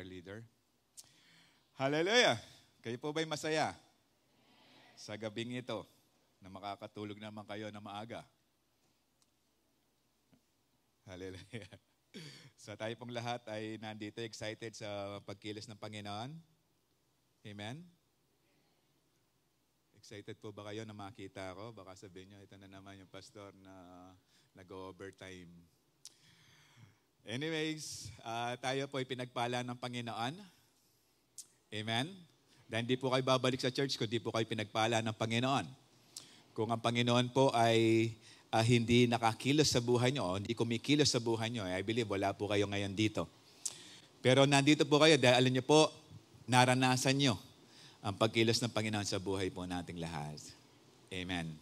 prayer leader. Hallelujah! Kayo po ba'y masaya sa gabing ito na makakatulog naman kayo na maaga? Hallelujah! So tayo pong lahat ay nandito excited sa pagkilos ng Panginoon. Amen? Excited po ba kayo na makita ako? Baka sabihin nyo, ito na naman yung pastor na nag-overtime. Anyways, tayo po ay pinagpala ng Panginoon. Amen? Dahil hindi po kayo babalik sa church kung hindi po kayo pinagpala ng Panginoon. Kung ang Panginoon po ay hindi nakakilos sa buhay nyo, o hindi kumikilos sa buhay nyo, I believe wala po kayo ngayon dito. Pero nandito po kayo dahil alam nyo po, naranasan nyo ang pagkilos ng Panginoon sa buhay po nating lahat. Amen.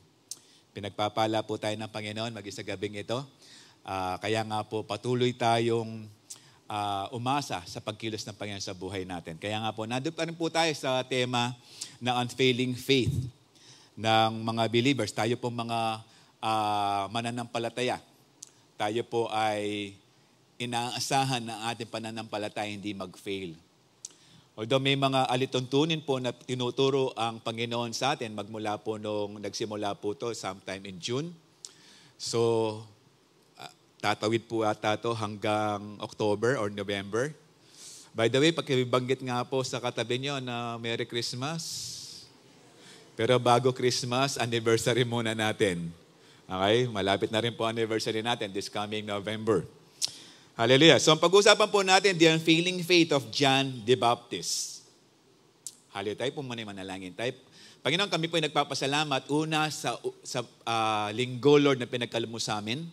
Pinagpapala po tayo ng Panginoon mag-isa gabing ito. Kaya nga po patuloy tayong umasa sa pagkilos ng Panginoon sa buhay natin. Kaya nga po, nandun pa rin po tayo sa tema ng unfailing faith ng mga believers. Tayo po mga mananampalataya. Tayo po ay inaasahan ng ating pananampalataya hindi mag-fail. Although may mga alituntunin po na tinuturo ang Panginoon sa atin magmula po nung nagsimula po to sometime in June. So, tatawid po ata to hanggang October or November. By the way, pakibanggit nga po sa katabi nyo na Merry Christmas. Pero bago Christmas, anniversary muna natin. Okay? Malapit na rin po anniversary natin this coming November. Hallelujah. So, ang pag-usapan po natin, the unfailing faith of John the Baptist. Hallelujah. Tayo po muna yung manalangin. Panginoon, kami po ay nagpapasalamat una sa linggo, Lord, na pinagkaloob mo sa amin.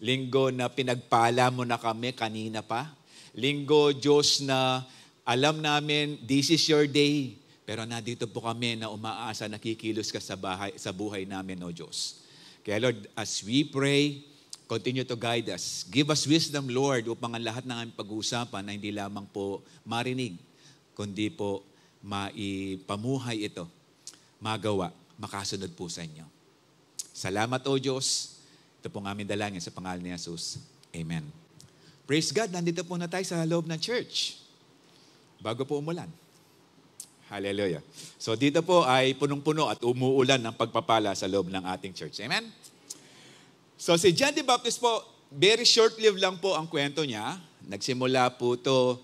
Linggo na pinagpala mo na kami kanina pa. Linggo, Diyos, na alam namin, this is your day. Pero nandito po kami na umaasa, nakikilos ka sa buhay namin, O Diyos. Kaya Lord, as we pray, continue to guide us. Give us wisdom, Lord, upang ang lahat ng aming pag-uusapan na hindi lamang po marinig, kundi po maipamuhay ito, magawa, makasunod po sa inyo. Salamat, O Diyos. Ito pong aming dalangin sa pangalan ni Jesus. Amen. Praise God, nandito po na tayo sa loob ng church. Bago po umulan. Hallelujah. So dito po ay punong-puno at umuulan ng pagpapala sa loob ng ating church. Amen? So si John the Baptist po, very short-lived lang po ang kwento niya. Nagsimula po ito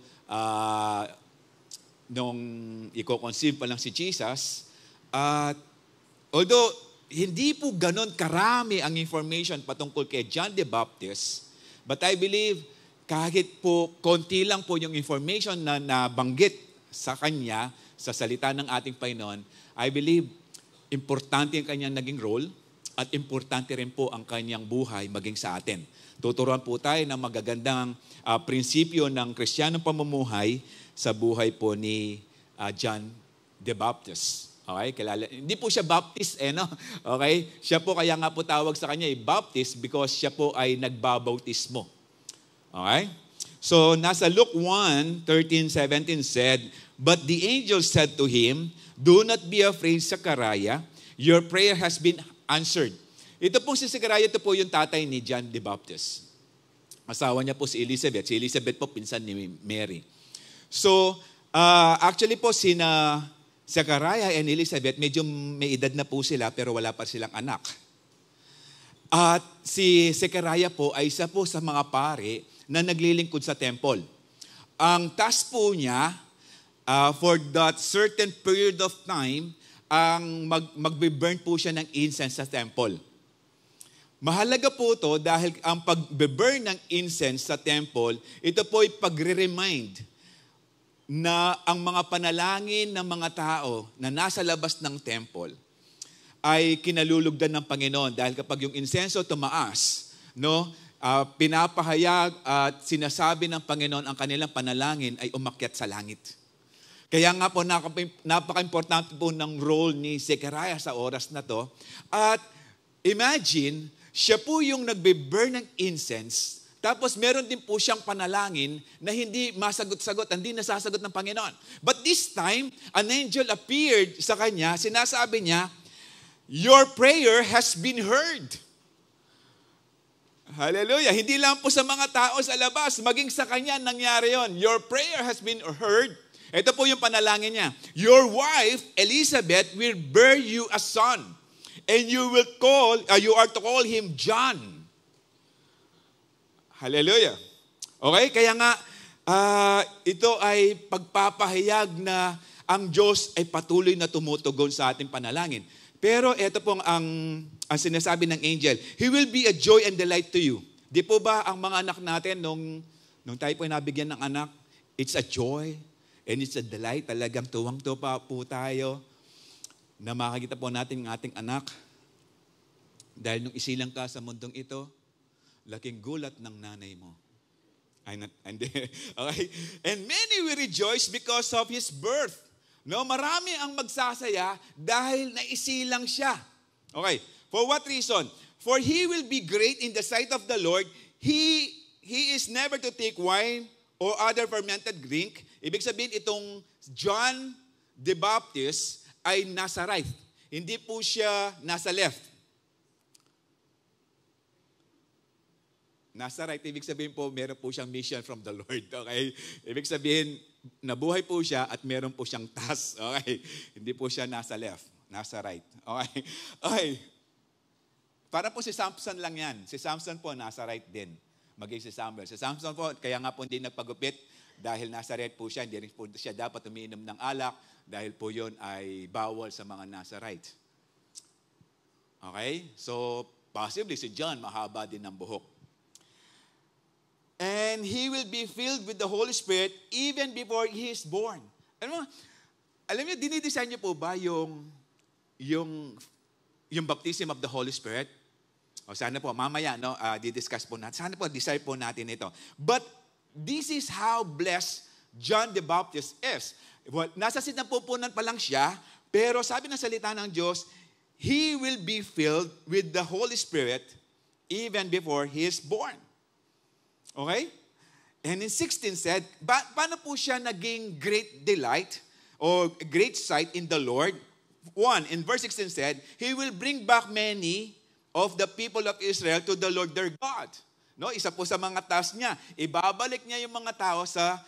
nung i-conceive pa lang si Jesus. At although hindi po ganon karami ang information patungkol kay John the Baptist, but I believe kahit po konti lang po yung information na nabanggit sa kanya, sa salita ng ating Panginoon, I believe importante ang kanyang naging role at importante rin po ang kanyang buhay maging sa atin. Tuturuan po tayo ng magagandang prinsipyo ng Kristiyanong pamumuhay sa buhay po ni John the Baptist. Okay? Hindi po siya Baptist, no? Okay? Siya po kaya nga po tawag sa kanya Baptist because siya po ay nagbabautismo. Okay? So, nasa Luke 1:13-17 said, "But the angel said to him, 'Do not be afraid, Zechariah. Your prayer has been answered.'" Ito pong si Zechariah, ito po yung tatay ni John the Baptist. Asawa niya po si Elizabeth. Si Elizabeth po, pinsan ni Mary. So, actually po, sina Zechariah and Elizabeth, medyo may edad na po sila, pero wala pa silang anak. At si Zechariah po ay isa po sa mga pare na naglilingkod sa temple. Ang task po niya, for that certain period of time, ang magbe-burn po siya ng incense sa temple. Mahalaga po ito dahil ang pagbe-burn ng incense sa temple, ito po ay pagre-remind na ang mga panalangin ng mga tao na nasa labas ng temple ay kinalulugdan ng Panginoon. Dahil kapag yung insenso tumaas, pinapahayag at sinasabi ng Panginoon ang kanilang panalangin ay umakyat sa langit. Kaya nga po, napaka-importante po ng role ni Zechariah sa oras na to. At imagine, siya po yung nagbe-burn ng incense, tapos meron din po siyang panalangin na hindi masagot-sagot, hindi nasasagot ng Panginoon. But this time, an angel appeared sa kanya, sinasabi niya, "Your prayer has been heard." Hallelujah. Hindi lang po sa mga tao sa labas, maging sa kanya nangyari yon. Your prayer has been heard. Ito po yung panalangin niya. Your wife, Elizabeth, will bear you a son. And you are to call him John. Hallelujah. Okay, kaya nga, ito ay pagpapahayag na ang Diyos ay patuloy na tumutugon sa ating panalangin. Pero ito pong ang sinasabi ng angel, He will be a joy and delight to you. Di po ba ang mga anak natin, nung tayo po nabigyan ng anak, it's a joy and it's a delight. Talagang tuwang-tuwa po tayo na makakita po natin ang ating anak. Dahil nung isilang ka sa mundong ito, laking gulat ng nanay mo. Okay? And many will rejoice because of his birth. No, marami ang magsasaya dahil naisilang siya. Okay, for what reason? For he will be great in the sight of the Lord. He is never to take wine or other fermented drink. Ibig sabihin, itong John the Baptist ay nasa right. Hindi po siya nasa left. Nasa right, ibig sabihin po, meron po siyang mission from the Lord. Okay? Ibig sabihin, nabuhay po siya at meron po siyang task. Okay? Hindi po siya nasa left, nasa right. Okay? Okay. Para po si Samson lang yan. Si Samson po nasa right din. Maging si Samuel. Si Samson po, kaya nga po hindi nagpagupit dahil nasa right po siya. Hindi rin po siya dapat umiinom ng alak dahil po yun ay bawal sa mga nasa right. Okay? So, possibly si John mahaba din ng buhok. And he will be filled with the Holy Spirit even before he is born. Alam niyo, dinidesign niyo po ba yung baptism of the Holy Spirit? O sana po, mamaya, didiscuss po natin. Sana po, decide po natin ito. But this is how blessed John the Baptist is. Nasa sinapupunan pa lang siya, pero sabi ng salita ng Diyos, he will be filled with the Holy Spirit even before he is born. Okay? And in 16 said, paano po siya naging great delight or great sight in the Lord? 1, in verse 16 said, He will bring back many of the people of Israel to the Lord their God. No, isa po sa mga task niya, ibabalik niya yung mga tao sa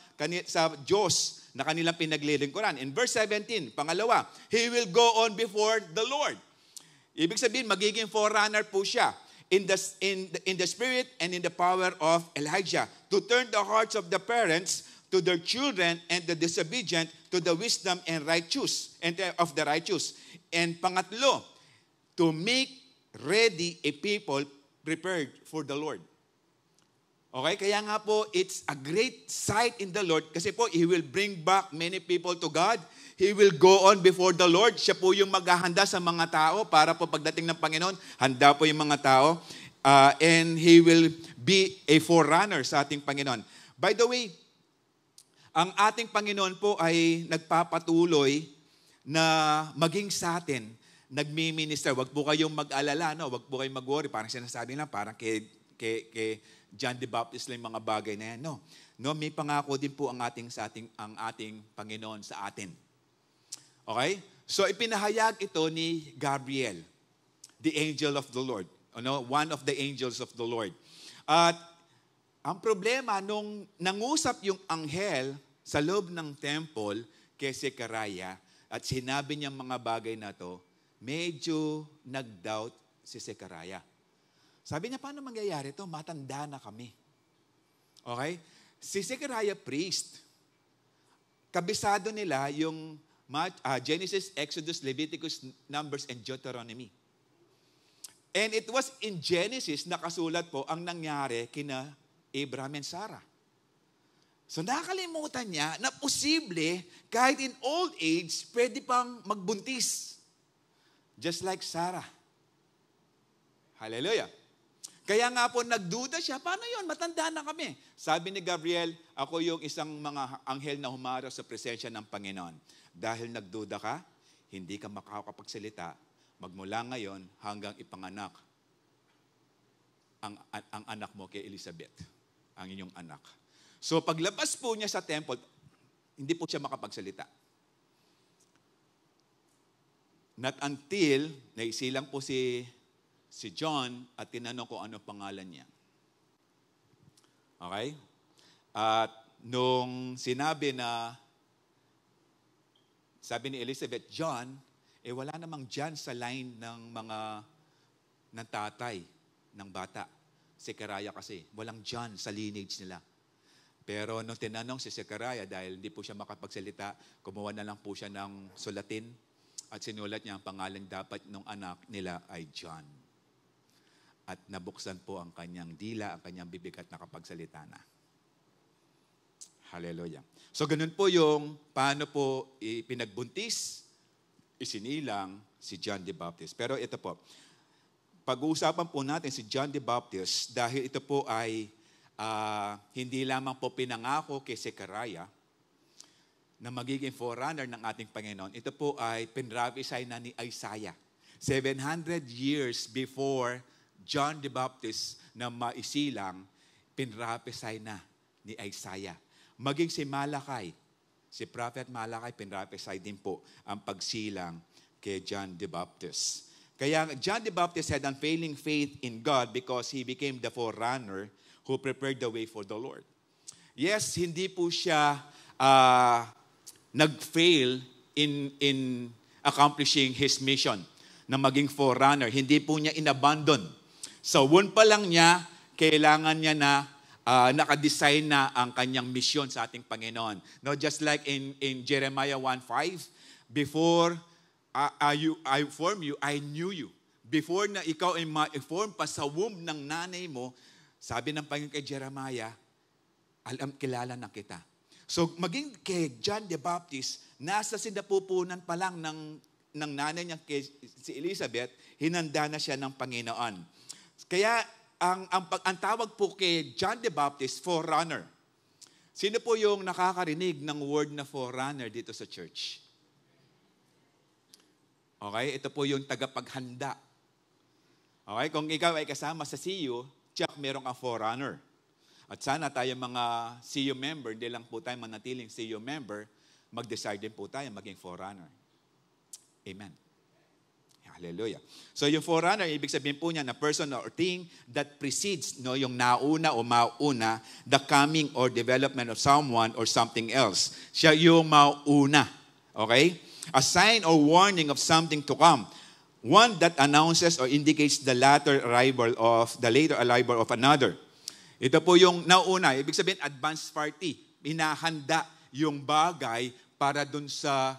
Diyos na kanilang pinaglilingkuran. In verse 17, pangalawa, He will go on before the Lord. Ibig sabihin, magiging forerunner po siya. In the spirit and in the power of Elijah, to turn the hearts of the parents to their children and the disobedient to the wisdom and righteous and of the righteous. And pangatlo, to make ready a people prepared for the Lord. Okay, kaya nga po, it's a great sight in the Lord kasi po, He will bring back many people to God. He will go on before the Lord. Siya po yung maghahanda sa mga tao para po pagdating ng Panginoon, handa po yung mga tao. And He will be a forerunner sa ating Panginoon. By the way, ang ating Panginoon po ay nagpapatuloy na maging sa atin, nagmi-minister. Huwag po kayong mag-alala, no? Huwag po kayong mag-worry. Parang sinasabi lang, parang kay John the Baptist lang yung mga bagay na yan. No, may pangako din po ang ating Panginoon sa atin. Okay? So ipinahayag ito ni Gabriel, the angel of the Lord. One of the angels of the Lord. At ang problema, nung nangusap yung anghel sa loob ng temple kay Zechariah at sinabi niya mga bagay na to, medyo nag-doubt si Zechariah. Sabi niya, paano mangyayari to? Matanda na kami. Okay? Si Zechariah priest, kabisado nila yung Genesis, Exodus, Leviticus, Numbers, and Deuteronomy. And it was in Genesis nakasulat po ang nangyari kina Abraham and Sarah. So nakalimutan niya na posible kahit in old age, pwede pang magbuntis. Just like Sarah. Hallelujah. Kaya nga po nagduda siya, paano yun? Matanda na kami. Sabi ni Gabriel, ako yung isang mga anghel na humarap sa presensya ng Panginoon. Dahil nagduda ka, hindi ka makakapagsalita, magmula ngayon hanggang ipanganak ang anak mo kay Elizabeth, ang inyong anak. So paglabas po niya sa temple, hindi po siya makapagsalita. Not until naisilang po si John at tinanong ko ano pangalan niya. Okay? At nung sinabi na, sabi ni Elizabeth, John, wala namang John sa line ng tatay ng bata. Zechariah kasi, walang John sa lineage nila. Pero nung tinanong si Zechariah, dahil hindi po siya makapagsalita, kumuha na lang po siya ng sulatin at sinulat niya ang pangalan dapat ng anak nila ay John. At nabuksan po ang kanyang dila, ang kanyang bibig at nakapagsalita na. Hallelujah. So ganun po yung paano po ipinagbuntis, isinilang si John the Baptist. Pero ito po, pag-uusapan po natin si John the Baptist dahil ito po ay hindi lamang po pinangako kay Zechariah na magiging forerunner ng ating Panginoon. Ito po ay pinrapisay na ni Isaiah. 700 years before John the Baptist na maisilang, pinrapisay na ni Isaiah. Maging si Malakay, si Prophet Malakay, pinrapisay din po ang pagsilang kay John the Baptist. Kaya John the Baptist had unfailing faith in God because he became the forerunner who prepared the way for the Lord. Yes, hindi po siya nag-fail in accomplishing his mission na maging forerunner. Hindi po niya inabandon. So, won pa lang niya, kailangan niya na nakadesign na ang kanyang mission sa ating Panginoon. No, just like in Jeremiah 1:5, before I formed you, I knew you. Before na ikaw ay ma-form pa sa womb ng nanay mo, sabi ng Panginoon kay Jeremiah, kilala na kita. So maging kay John the Baptist, nasa sinapupunan pa lang ng nanay niya si Elizabeth, hinanda na siya ng Panginoon. Kaya ang tawag po kay John the Baptist, forerunner. Sino po yung nakakarinig ng word na forerunner dito sa church? Okay, ito po yung tagapaghanda. Okay, kung ikaw ay kasama sa CU, check merong ang forerunner. At sana tayo mga CU member, hindi lang po tayo manatiling CU member, mag-decide din po tayo maging forerunner. Amen. Hallelujah. So yung forerunner, ibig sabihin po niya na person or thing that precedes, no, yung nauna o mauna, the coming or development of someone or something else. Siya yung mauna. Okay? A sign or warning of something to come. One that announces or indicates the later arrival of another. Ito po yung nauna. Ibig sabihin, advance party. Hinahanda yung bagay para dun sa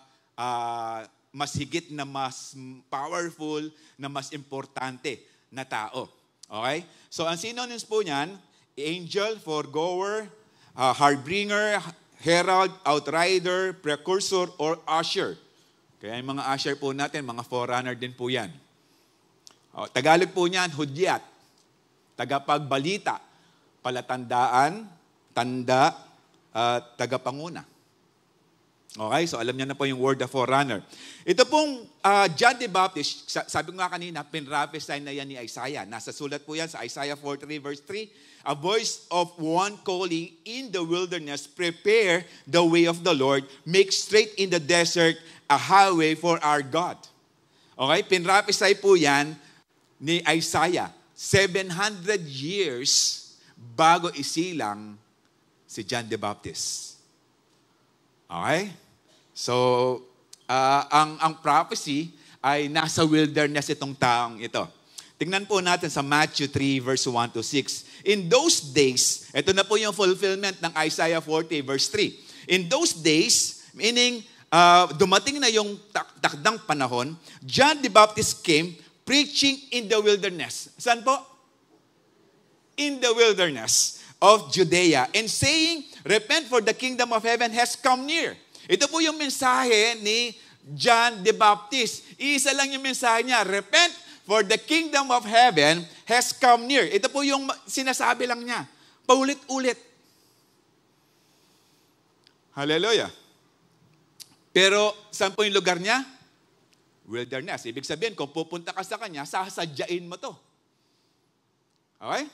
mas higit na mas powerful, na mas importante na tao. Okay? So, ang synonyms po niyan, angel, foregoer, harbinger, herald, outrider, precursor, or usher. Kaya yung mga usher po natin, mga forerunner din po yan. Tagalog po niyan, hudyat. Tagapagbalita, palatandaan, tanda, tagapanguna. Okay, so alam niyo na po yung word of forerunner. Ito pong John the Baptist, sabi ko nga kanina, pinrapisay na yan ni Isaiah. Nasa sulat po yan sa Isaiah 43 verse 3. A voice of one calling in the wilderness, prepare the way of the Lord, make straight in the desert a highway for our God. Okay, pinrapisay po yan ni Isaiah. 700 years bago isilang si John the Baptist. Okay? So, ang prophecy ay nasa wilderness itong taong ito. Tingnan po natin sa Matthew 3 verse 1 to 6. In those days, ito na po yung fulfillment ng Isaiah 40 verse 3. In those days, meaning dumating na yung takdang panahon, John the Baptist came preaching in the wilderness. Saan po? In the wilderness of Judea and saying, repent for the kingdom of heaven has come near. Ito po yung mensahe ni John the Baptist. Isa lang yung mensahe niya, repent for the kingdom of heaven has come near. Ito po yung sinasabi lang niya. Paulit-ulit. Hallelujah. Pero saan po yung lugar niya? Wilderness. Ibig sabihin, kung pupunta ka sa kanya, sasadyain mo to. Okay?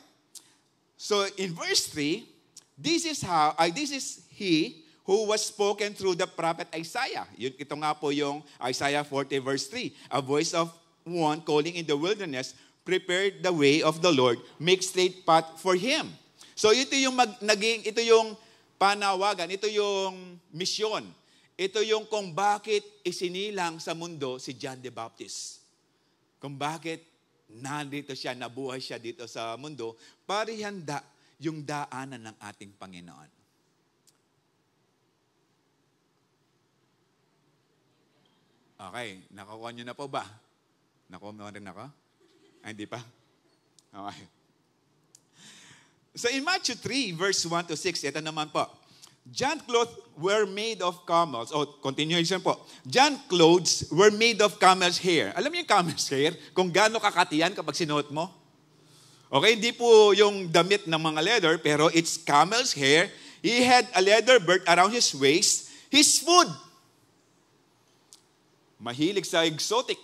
So in verse 3, this is he who was spoken through the prophet Isaiah. Ito nga po yung Isaiah 40 verse 3. A voice of one calling in the wilderness, prepare the way of the Lord, make straight path for Him. So ito yung ito yung panawagan, ito yung misyon. Ito yung kung bakit isinilang sa mundo si John the Baptist. Kung bakit nandito siya, nabuhay siya dito sa mundo, para ihanda yung daanan ng ating Panginoon. Okay, nakakuha nyo na po ba? Nakuha mo rin ako? Ay, hindi pa? Okay. So in Matthew 3, verse 1 to 6, ito naman po. John's clothes were made of camels. Oh, continuation po. John's clothes were made of camel's hair. Alam niyo yung camel's hair? Kung gaano kakatiyan kapag sinuot mo? Okay, hindi po yung damit ng mga leather, pero it's camel's hair. He had a leather belt around his waist. His food, mahilig sa exotic.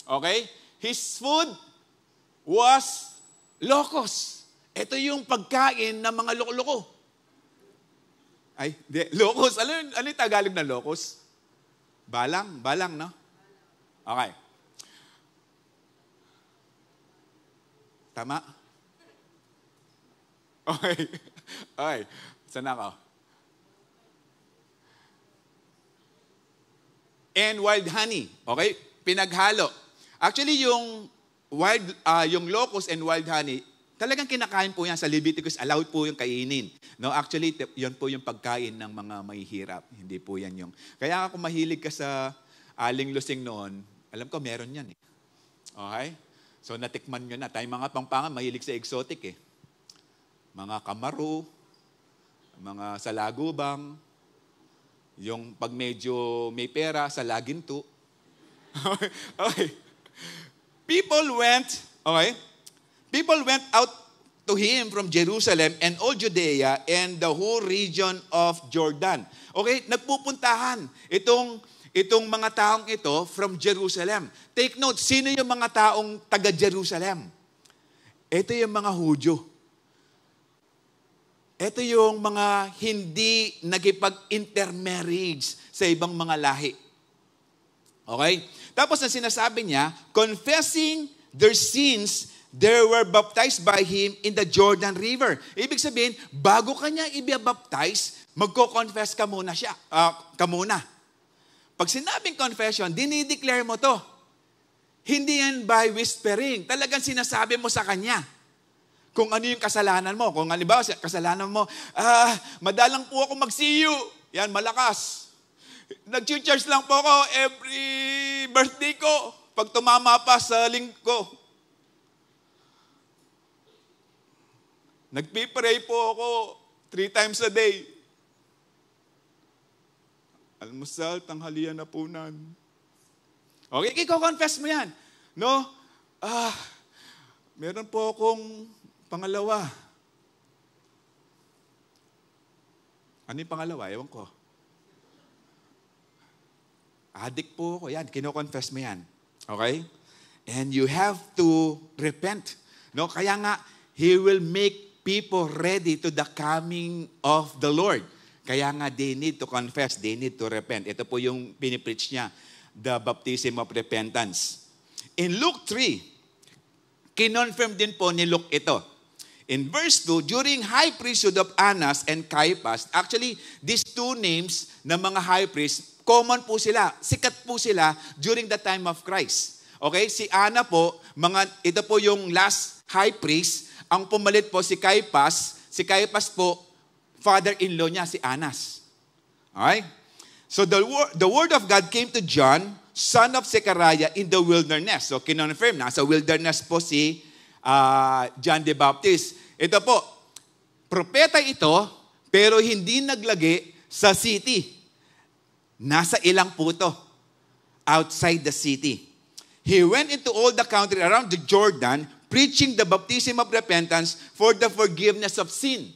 Okay? His food was locust. Ito yung pagkain ng mga loko-loko. Ay, locust. Ano yung Tagalog na locust? Balang, no? Okay. Tama? Okay. Okay. Saan ako? And wild honey. Okay? Pinaghalo. Actually, yung locust and wild honey, talagang kinakain po yan sa Leviticus. Allowed po yung kainin. No, actually, yan po yung pagkain ng mga mahihirap. Hindi po yan yung... Kaya kung mahilig ka sa aling lusing noon, alam ko meron yan eh. Okay? So natikman nyo na. Tayong mga Pampangan, mahilig sa exotic eh. Mga kamaru, mga salagubang, yung pag medyo may pera, salaginto. Okay. People went out to him from Jerusalem and all Judea and the whole region of Jordan. Okay, nagpupuntahan itong mga taong ito from Jerusalem. Take note, sino yung mga taong taga-Jerusalem? Ito yung mga Hudyo. Ito yung mga hindi nagipag-intermarriage sa ibang mga lahi. Okay? Tapos ang sinasabi niya, confessing their sins, they were baptized by him in the Jordan River. Ibig sabihin, bago ka niya i-baptize, magko-confess ka muna siya. Pag sinabing confession, dinideclare mo to. Hindi yan by whispering. Talagang sinasabi mo sa kanya kung ano yung kasalanan mo. Kung halimbawa, kasalanan mo, madalang po ako mag-see you. Yan, malakas. Nag-church lang po ako every birthday ko. Pag tumama pa sa linggo. Nagpipray po ako 3 times a day. Almusal, tanghalian, hapunan. Okay, ikaw confess mo yan. No? Meron po akong pangalawa. Ano yung pangalawa? Ewan ko. Addict po ako. Yan, kino-confess mo yan. Okay? And you have to repent. No? Kaya nga, He will make people ready to the coming of the Lord. Kaya nga, they need to confess, they need to repent. Ito po yung pinipreach niya, the baptism of repentance. In Luke 3, kinonfirm din po ni Luke ito. In verse 2, during high priesthood of Annas and Caiaphas, actually, these two names ng mga high priest, common po sila, sikat po sila during the time of Christ. Okay, si Anna po, ito po yung last high priest, ang pumalit po si Caiaphas po, father-in-law niya, si Annas. Okay? So the word of God came to John, son of Zechariah, in the wilderness. So kinonfirm, nasa wilderness po si John the Baptist. Ito po, propeta ito, pero hindi naglagi sa city. Nasa ilang po ito, outside the city. He went into all the country around the Jordan, preaching the baptism of repentance for the forgiveness of sin.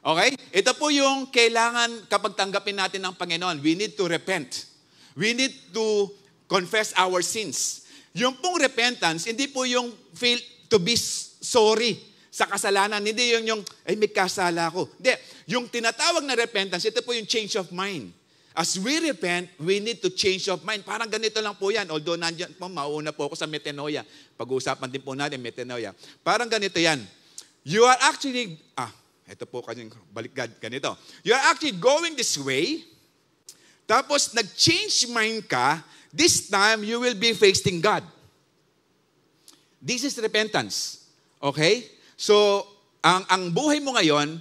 Okay? Ito po yung kailangan kapag tanggapin natin ng Panginoon. We need to repent. We need to confess our sins. Yung pong repentance, hindi po yung feel to be sorry sa kasalanan. Hindi yung may kasala ako. Hindi. Yung tinatawag na repentance, ito po yung change of mind. As we repent, we need to change of mind. Parang ganito lang po yan. Although nandiyan po, mauna po ako sa metanoia. Pag-uusapan din po natin metanoia. Parang ganito yan. You are actually, ito po kanyang baliktad, ganito. You are actually going this way, tapos nag-change mind ka, this time you will be facing God. This is repentance. Okay? So, ang buhay mo ngayon,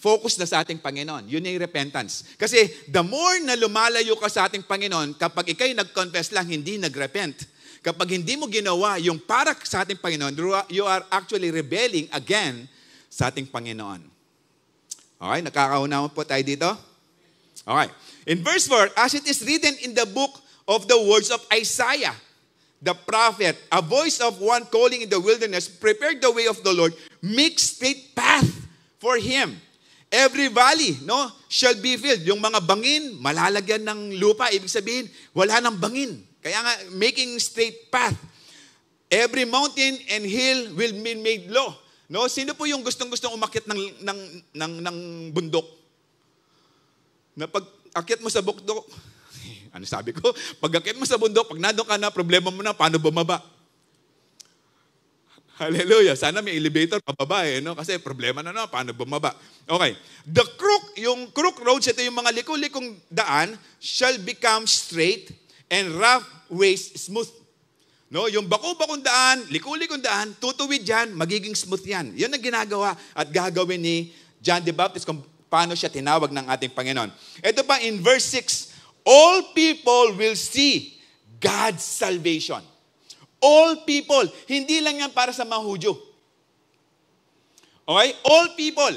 focus na sa ating Panginoon. Yun yung repentance. Kasi the more na lumalayo ka sa ating Panginoon, kapag ikay nag-confess lang, hindi nag-repent, kapag hindi mo ginawa yung para sa ating Panginoon, you are actually rebelling again sa ating Panginoon. Okay, nakakaunawa po tayo dito? Okay. In verse 4, as it is written in the book of the words of Isaiah, the prophet, a voice of one calling in the wilderness, prepare the way of the Lord, make straight path for Him. Every valley, shall be filled. Yung mga bangin, malalagyan ng lupa. Ibig sabihin, wala nang bangin. Kaya nga, making straight path. Every mountain and hill will be made low. Sino po yung gustong-gustong umakyat ng bundok? Na pag akyat mo sa bundok, ano sabi ko? Pag akyat mo sa bundok, pag nandun ka na, problema mo na, paano bumaba? Hallelujah. Sana may elevator pababa kasi problema na paano bumaba. Okay. Yung crook roads, ito yung mga liku-likong daan, shall become straight and rough ways smooth. Yung bako-bakong daan, liku-likong daan, tutuwid yan, magiging smooth yan. Yun ang ginagawa at gagawin ni John the Baptist kung paano siya tinawag ng ating Panginoon. Ito pa in verse 6, all people will see God's salvation. All people. Hindi lang yan para sa mga Hudyo. Okay? All people.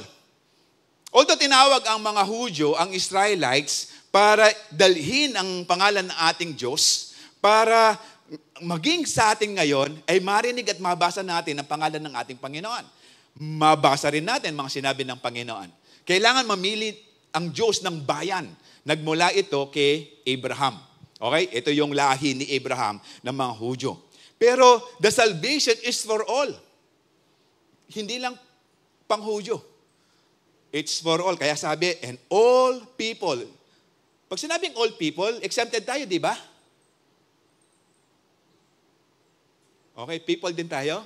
Although tinawag ang mga Hudyo, ang Israelites, para dalhin ang pangalan ng ating Diyos, para maging sa atin ngayon, ay marinig at mabasa natin ang pangalan ng ating Panginoon. Mabasa rin natin mga sinabi ng Panginoon. Kailangan mamili ang Diyos ng bayan. Nagmula ito kay Abraham. Okay? Ito yung lahi ni Abraham ng mga Hudyo. Pero the salvation is for all. Hindi lang pang-Hudyo. It's for all. Kaya sabi, and all people. Pag sinabing all people, exempted tayo, di ba? Okay, people din tayo?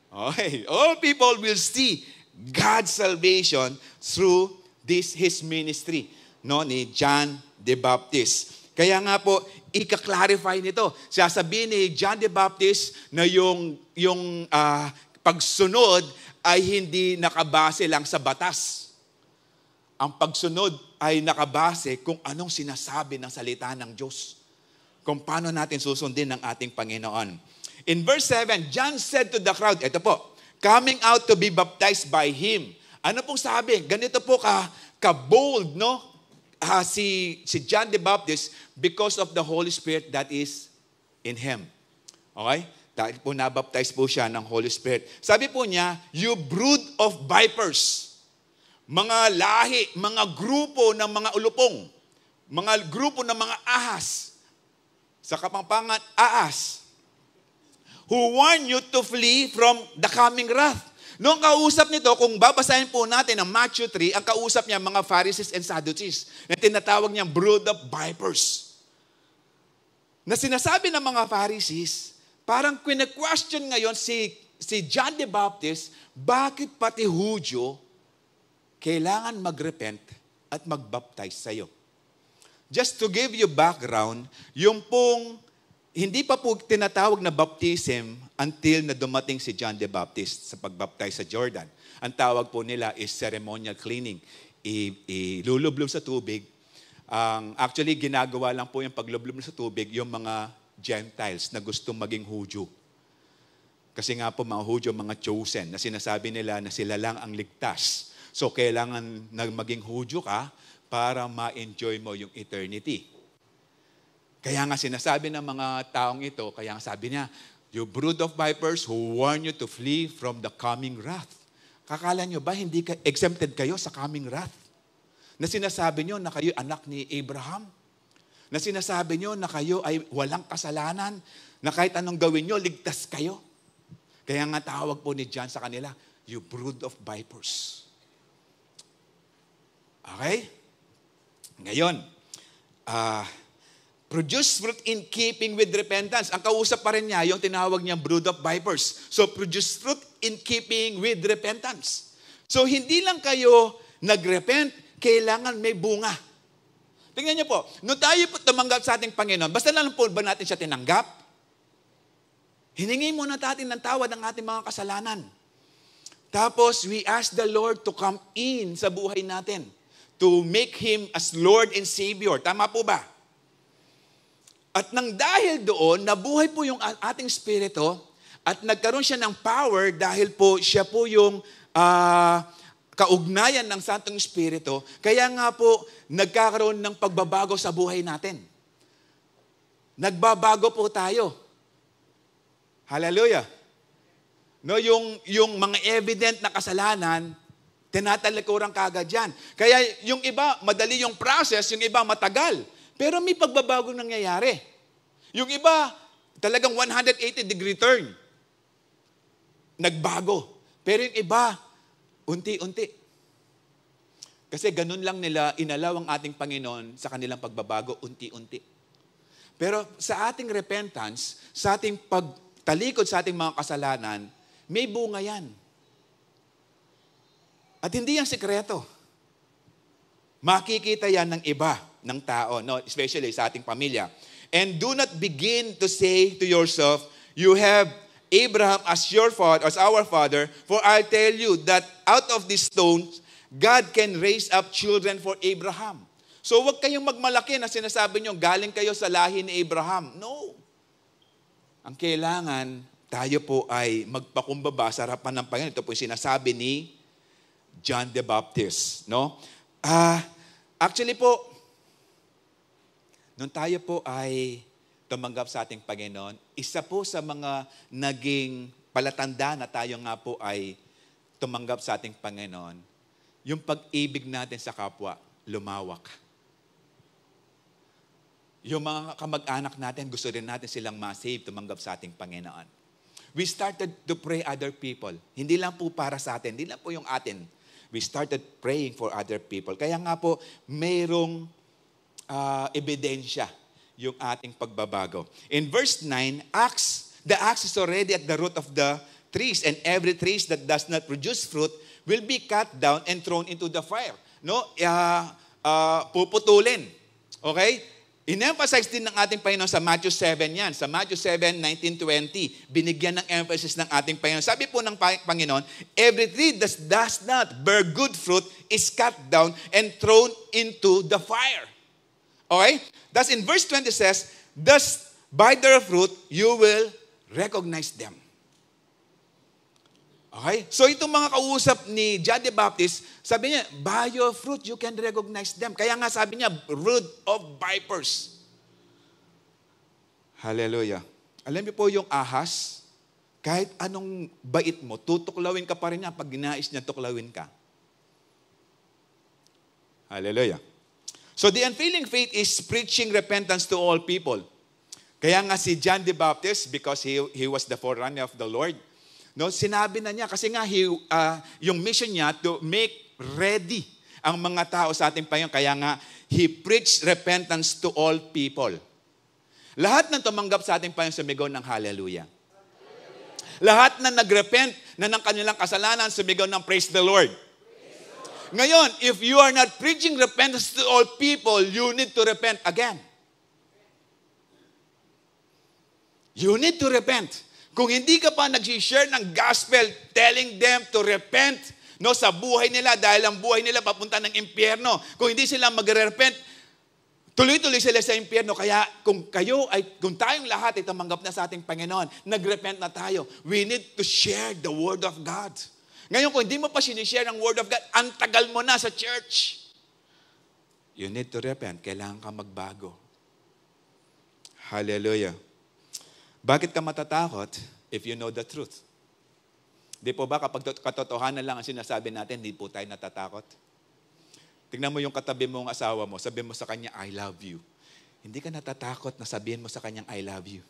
Okay, all people will see God's salvation through His ministry, ni John the Baptist. Kaya nga po, ika-clarify nito. Sasabihin ni John the Baptist na yung pagsunod ay hindi nakabase lang sa batas. Ang pagsunod ay nakabase kung anong sinasabi ng salita ng Diyos. Kung paano natin susundin ng ating Panginoon. In verse 7, John said to the crowd, ito po, coming out to be baptized by Him. Ano pong sabi? Ganito po ka-bold, si John the Baptist because of the Holy Spirit that is in him. Okay? Dahil po nabaptize po siya ng Holy Spirit. Sabi po niya, you brood of vipers. Mga lahi, mga grupo ng mga ulupong. Mga grupo ng mga ahas. Sa Kapampangan, ahas. Who warn you to flee from the coming wrath. Noong kausap nito, kung babasahin po natin ang Matthew 3, ang kausap niya mga Pharisees and Sadducees, na tinatawag niyang brood of vipers. Na sinasabi ng mga Pharisees, parang question ngayon si John the Baptist, bakit pati Hudyo kailangan mag-repent at mag-baptize sa'yo? Just to give you background, yung pong hindi pa po tinatawag na baptism until na dumating si John the Baptist sa pagbaptize sa Jordan. Ang tawag po nila is ceremonial cleaning. Ilulublob sa tubig. Actually, ginagawa lang po yung paglublob sa tubig yung mga Gentiles na gustong maging Hudyo. Kasi nga po mga Hudyo, mga chosen, na sinasabi nila na sila lang ang ligtas. So, kailangan na maging Hudyo ka para ma-enjoy mo yung eternity. Kaya nga sinasabi ng mga taong ito, kaya nga sabi niya, you brood of vipers who warn you to flee from the coming wrath. Kakala nyo ba hindi exempted kayo sa coming wrath? Na sinasabi nyo na kayo anak ni Abraham? Na sinasabi nyo na kayo ay walang kasalanan? Na kahit anong gawin nyo, ligtas kayo? Kaya nga tawag po ni John sa kanila, you brood of vipers. Okay? Ngayon, Produce fruit in keeping with repentance. Ang kausap pa rin niya, yung tinawag niyang brood of vipers. So, produce fruit in keeping with repentance. So, hindi lang kayo nagrepent, kailangan may bunga. Tingnan niyo po, nung tayo po tumanggap sa ating Panginoon, basta lang po ba natin siya tinanggap? Hiningi muna natin ng tawad ang ating mga kasalanan. Tapos, we ask the Lord to come in sa buhay natin. To make Him as Lord and Savior. Tama po ba? At nang dahil doon, nabuhay po yung ating spirito at nagkaroon siya ng power dahil po siya po yung kaugnayan ng Santong Espiritu. Kaya nga po, nagkakaroon ng pagbabago sa buhay natin. Nagbabago po tayo. Hallelujah. No, yung mga evident na kasalanan, tinatalikuran kagad yan. Kaya yung iba, madali yung process, yung iba matagal. Pero may pagbabagong nangyayari. Yung iba, talagang 180-degree turn. Nagbago. Pero yung iba, unti-unti. Kasi ganun lang nila inalaw ang ating Panginoon sa kanilang pagbabago, unti-unti. Pero sa ating repentance, sa ating pagtalikod sa ating mga kasalanan, may bunga yan. At hindi yan sekreto. Makikita yan ng iba, ng tao, no? Especially sa ating pamilya. And do not begin to say to yourself, you have Abraham as your father, as our father, for I tell you that out of these stones, God can raise up children for Abraham. So huwag kayong magmalaki na sinasabi nyo, galing kayo sa lahi ni Abraham. No. Ang kailangan, tayo po ay magpakumbaba sa harapan ng Panginoon. Ito po yung sinasabi ni John the Baptist. No? Actually po, nung tayo po ay tumanggap sa ating Panginoon, isa po sa mga naging palatanda na tayo nga po ay tumanggap sa ating Panginoon, yung pag-ibig natin sa kapwa, lumawak. Yung mga kamag-anak natin, gusto rin natin silang ma-save, tumanggap sa ating Panginoon. We started to pray other people. Hindi lang po para sa atin, hindi lang po yung atin. We started praying for other people. Kaya nga po, mayroong ebidensya yung ating pagbabago. In verse 9, the axe is already at the root of the trees, and every tree that does not produce fruit will be cut down and thrown into the fire. No? Puputulin. Okay? In-emphasize din ng ating Panginoon sa Matthew 7 yan. Sa Matthew 7, 19-20, binigyan ng emphasis ng ating Panginoon. Sabi po ng Panginoon, every tree that does not bear good fruit is cut down and thrown into the fire. Okay? Thus in verse 20 says, thus by their fruit you will recognize them. Okay? So itong mga kausap ni John the Baptist, sabi niya, by your fruit you can recognize them. Kaya nga sabi niya, brood of vipers. Hallelujah. Alam niyo po yung ahas, kahit anong bait mo, tutuklawin ka pa rin niya pag ginais niya tuklawin ka. Hallelujah. So the unfailing faith is preaching repentance to all people. Kaya nga si John the Baptist, because he was the forerunner of the Lord, no, sinabi na niya, kasi nga yung mission niya to make ready ang mga tao sa ating Panginoon. Kaya nga, he preached repentance to all people. Lahat ng tumanggap sa ating Panginoon sumigaw ng hallelujah. Lahat na nagrepent na ng kanilang kasalanan sumigaw ng praise the Lord. Ngayon, if you are not preaching repentance to all people, you need to repent again. You need to repent. Kung hindi ka pa nag-share ng gospel, telling them to repent, no, sa buhay nila, dahil ang buhay nila papunta ng impyerno. Kung hindi sila mag-repent, tuloy-tuloy sila sa impyerno. Kaya kung tayong lahat ay tumanggap na sa ating Panginoon, nag-repent na tayo, we need to share the Word of God. Ngayon, kung hindi mo pa sinishare ang Word of God, ang tagal mo na sa church. You need to repent. Kailangan ka magbago. Hallelujah. Bakit ka matatakot if you know the truth? Di po ba kapag katotohanan lang ang sinasabi natin, di po tayo natatakot? Tingnan mo yung katabi mong asawa mo, sabihin mo sa kanya, I love you. Hindi ka natatakot na sabihin mo sa kanyang, I love you.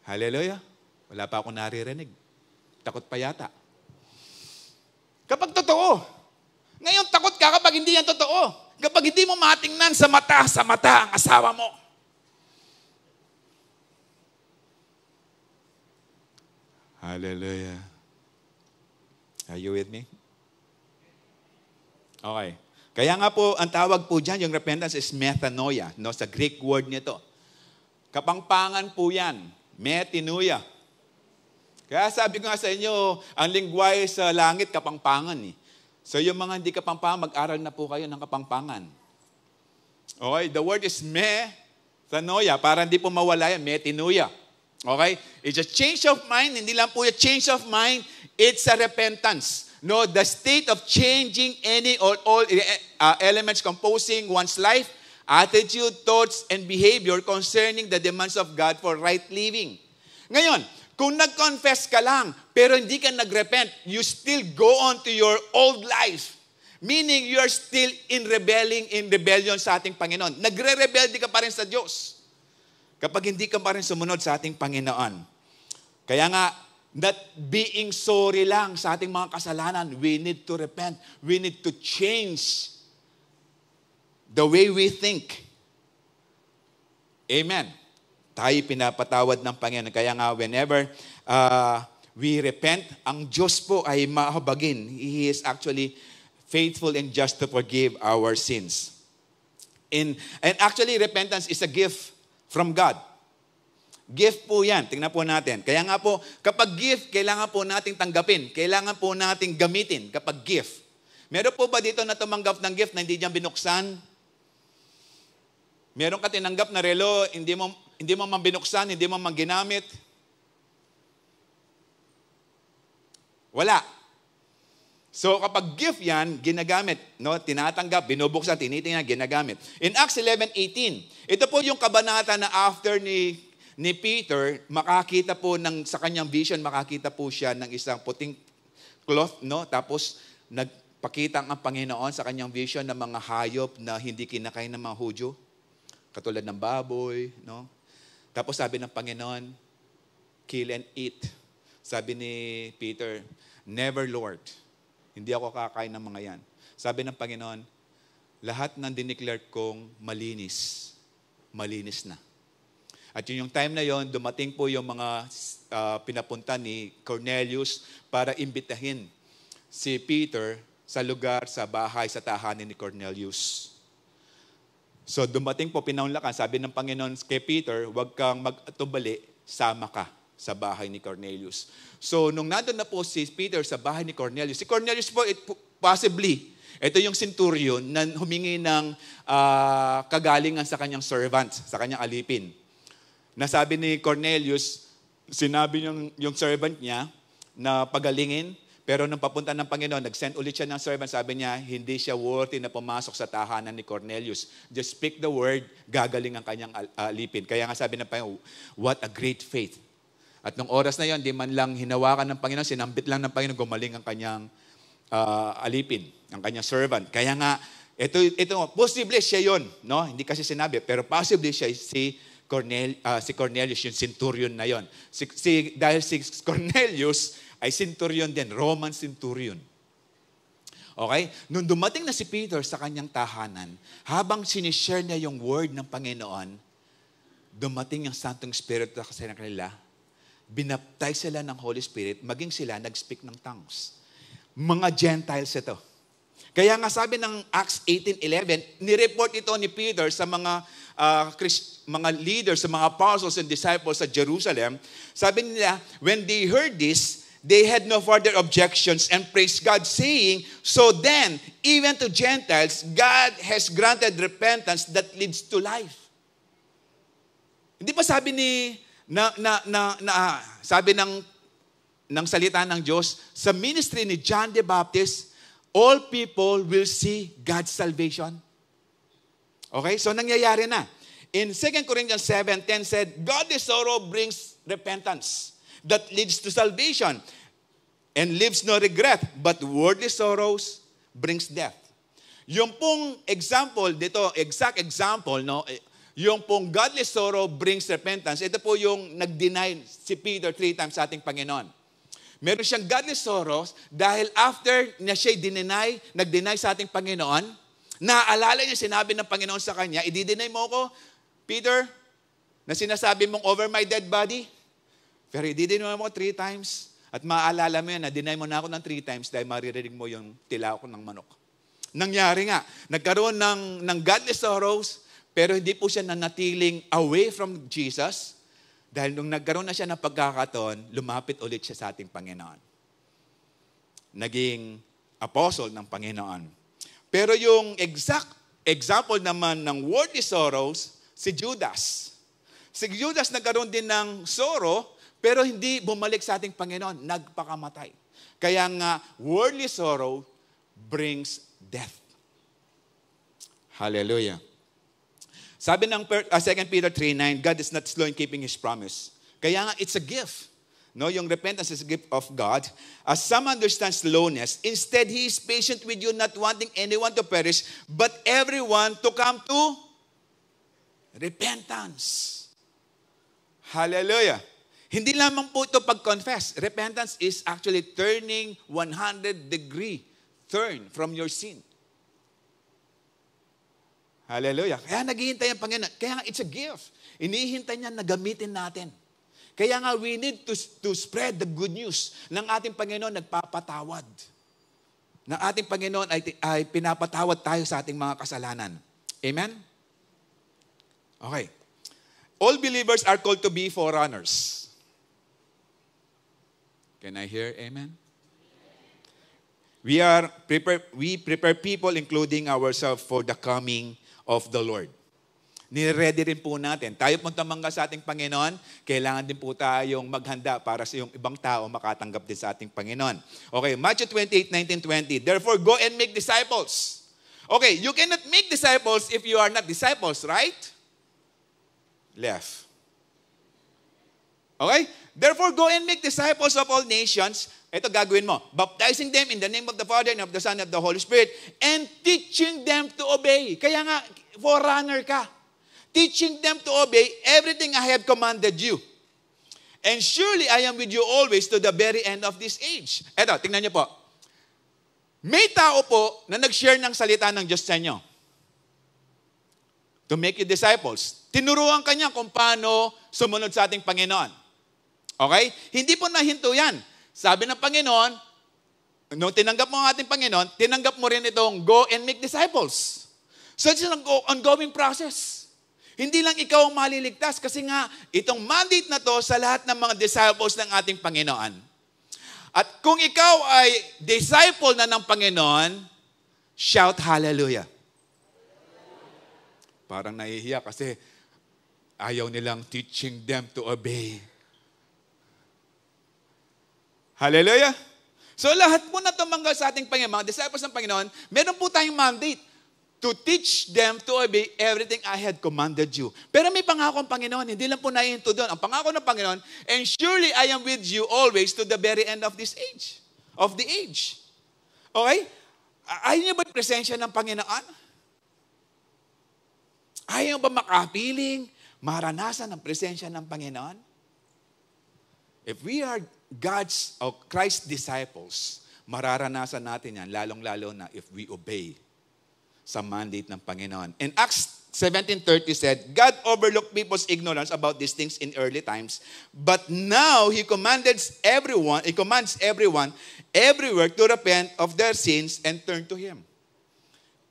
Hallelujah. Wala pa akong naririnig. Takot pa yata. Kapag totoo. Ngayon, takot ka kapag hindi yan totoo. Kapag hindi mo matingnan sa mata ang asawa mo. Hallelujah. Are you with me? Okay. Kaya nga po, ang tawag po dyan, yung repentance is metanoia, no? Sa Greek word nito. Kapangpangan po yan. Metanoia. Kaya sabi ko nga sa inyo, ang lingwahe sa langit, kapangpangan eh. So yung mga hindi kapangpangan, mag-aral na po kayo ng kapangpangan. Okay, the word is metanoia, para hindi po mawala yan, metanoia. Okay? It's a change of mind, hindi lang po yung change of mind, it's a repentance. No, the state of changing any or all elements composing one's life, attitude, thoughts, and behavior concerning the demands of God for right living. Ngayon, kung nag-confess ka lang, pero hindi ka nag-repent, you still go on to your old life. Meaning, you are still in rebellion sa ating Panginoon. Nagre-rebelde ka pa rin sa Diyos. Kapag hindi ka pa rin sumunod sa ating Panginoon. Kaya nga, not being sorry lang sa ating mga kasalanan, we need to repent. We need to change the way we think. Amen. Tayo pinapatawad ng Panginoon. Kaya nga, whenever we repent, ang Diyos po ay mahabagin. He is actually faithful and just to forgive our sins. And actually, repentance is a gift from God. Gift po yan. Tingnan po natin. Kaya nga po, kapag gift, kailangan po nating tanggapin. Kailangan po nating gamitin kapag gift. Meron po ba dito na tumanggap ng gift na hindi niya binuksan? Meron ka tinanggap na relo, hindi mo man binuksan, hindi mo man ginamit? Wala. So kapag gift yan, ginagamit. No? Tinatanggap, binubuksan, tinitingnan, ginagamit. In Acts 11:18, ito po yung kabanata na after ni Peter, makakita po sa kanyang vision, makakita po siya ng isang puting cloth, no? Tapos nagpakita ang Panginoon sa kanyang vision ng mga hayop na hindi kinakain ng mga Hudyo, katulad ng baboy, no? Tapos sabi ng Panginoon, kill and eat. Sabi ni Peter, never Lord. Hindi ako kakain ng mga yan. Sabi ng Panginoon, lahat ng dineclare kong malinis, malinis na. At yung time na yon, dumating po yung mga pinapunta ni Cornelius para imbitahin si Peter sa lugar, sa bahay, sa tahanan ni Cornelius. So dumating po, pinaunlakan, sabi ng Panginoon kay Peter, huwag kang mag-atubali, sama ka sa bahay ni Cornelius. So nung nandun na po si Peter sa bahay ni Cornelius, si Cornelius po, possibly, ito yung centurion na humingi ng kagalingan sa kanyang servant, sa kanyang alipin. Nasabi ni Cornelius, sinabi yung servant niya na pagalingin, pero nung papunta ng Panginoon, nag-send ulit siya ng servant, sabi niya, hindi siya worthy na pumasok sa tahanan ni Cornelius. Just speak the word, gagaling ang kanyang alipin. Kaya nga sabi ng Panginoon, what a great faith. At nung oras na yon, di man lang hinawakan ng Panginoon, sinambit lang ng Panginoon, gumaling ang kanyang alipin, ang kanyang servant. Kaya nga, ito posible siya yon, no? Hindi kasi sinabi, pero possibly siya si Cornelius, yung centurion na yon. Dahil si Cornelius ay centurion din, Roman centurion. Okay? Nung dumating na si Peter sa kanyang tahanan, habang sinishare niya yung word ng Panginoon, dumating yung Santong Espiritu kasi na kanila, binaptize sila ng Holy Spirit, maging sila nag-speak ng tongues. Mga Gentiles ito. Kaya nga sabi ng Acts 18:11, nireport ito ni Peter sa mga leaders, sa mga apostles and disciples sa Jerusalem. Sabi nila, when they heard this, they had no further objections and praised God, saying, so then, even to Gentiles, God has granted repentance that leads to life. Hindi ba sabi sabi ng salita ng Diyos, sa ministry ni John the Baptist, all people will see God's salvation. Okay? So, nangyayari na. In 2 Corinthians 7:10 said, godly sorrow brings repentance that leads to salvation and leaves no regret, but worldly sorrows brings death. Yung pong example dito, exact example, no? Yung pong godly sorrow brings repentance, ito po yung nag-deny si Peter 3 times sa ating Panginoon. Meron siyang godly sorrows dahil after na siya nag-deny sa ating Panginoon, Naaalala niya, sinabi ng Panginoon sa kanya, i-deny mo ako, Peter, na sinasabi mong over my dead body? Pero i-deny mo ako 3 times. At maaalala mo yan, na-deny mo na ako ng 3 times dahil maririnig mo yung tila ko ng manok. Nangyari nga, nagkaroon ng godly sorrows, pero hindi po siya nanatiling away from Jesus. Dahil nung nagkaroon na siya ng pagkakataon, lumapit ulit siya sa ating Panginoon. Naging apostle ng Panginoon. Pero yung exact example naman ng worldly sorrows, si Judas. Si Judas nagkaroon din ng sorrow, pero hindi bumalik sa ating Panginoon, nagpakamatay. Kaya nga, worldly sorrow brings death. Hallelujah. Sabi ng 2 Peter 3:9, God is not slow in keeping His promise. Kaya nga, it's a gift. No, yung repentance is a gift of God. As some understand slowness, instead He is patient with you, not wanting anyone to perish, but everyone to come to repentance. Hallelujah. Hindi lamang po ito pag-confess. Repentance is actually turning 100-degree turn from your sin. Hallelujah. Kaya naghihintay ang Panginoon. Kaya nga it's a gift. Inihintay niya na gamitin natin. Kaya nga we need to spread the good news ng ating Panginoon nagpapatawad. Ng ating Panginoon ay pinapatawad tayo sa ating mga kasalanan. Amen? Okay. All believers are called to be forerunners. Can I hear amen? We prepare people, including ourselves, for the coming of the Lord. Nire-ready rin po natin. Tayo pong tamangga sa ating Panginoon, kailangan din po tayong maghanda para sa yung ibang tao makatanggap din sa ating Panginoon. Okay, Matthew 28:19-20. Therefore, go and make disciples. Okay, you cannot make disciples if you are not disciples, right? Left. Okay? Therefore, go and make disciples of all nations. Ito gagawin mo. Baptizing them in the name of the Father and of the Son and of the Holy Spirit and teaching them to obey. Kaya nga, forerunner ka. Teaching them to obey everything I have commanded you. And surely I am with you always to the very end of this age. Ito, tingnan niyo po. May tao po na nag-share ng salita ng Diyos sa inyo. To make you disciples. Tinuruan kanya kung paano sumunod sa ating Panginoon. Okay? Hindi po nahinto yan. Sabi ng Panginoon, nung tinanggap mo ang ating Panginoon, tinanggap mo rin itong go and make disciples. So it's an ongoing process. Hindi lang ikaw ang maliligtas kasi nga itong mandate na to sa lahat ng mga disciples ng ating Panginoon. At kung ikaw ay disciple na ng Panginoon, shout hallelujah. Parang nahihiya kasi ayaw nilang teaching them to obey. Hallelujah. So lahat po na tumanggal sa ating Panginoon, mga disciples ng Panginoon, meron po tayong mandate to teach them to obey everything I had commanded you. Pero may pangako ang Panginoon, hindi lang po nahihinto doon. Ang pangako ng Panginoon, and surely I am with you always to the very end of this age, of the age. Okay? Ayaw niyo ba yung presensya ng Panginoon? Ayaw ba makapiling, maranasan ang presensya ng Panginoon? If we are God's or Christ's disciples, mararanasan natin yan, lalong-lalo na if we obey sa mandate ng Panginoon. In Acts 17:30 said, God overlooked people's ignorance about these things in early times, but now He commands everyone everywhere to repent of their sins and turn to Him.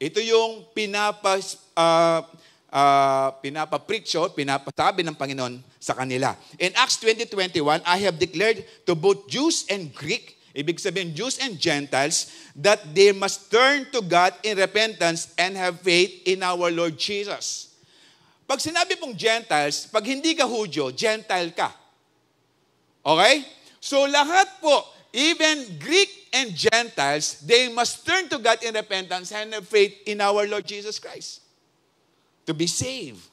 Ito yung pinapapreach o pinapasabi ng Panginoon sa kanila. In Acts 20:21, I have declared to both Jews and Greek, ibig sabihin Jews and Gentiles, that they must turn to God in repentance and have faith in our Lord Jesus. Pag sinabi pong Gentiles, pag hindi ka Hudyo, Gentile ka. Okay? So lahat po, even Greek and Gentiles, they must turn to God in repentance and have faith in our Lord Jesus Christ to be saved.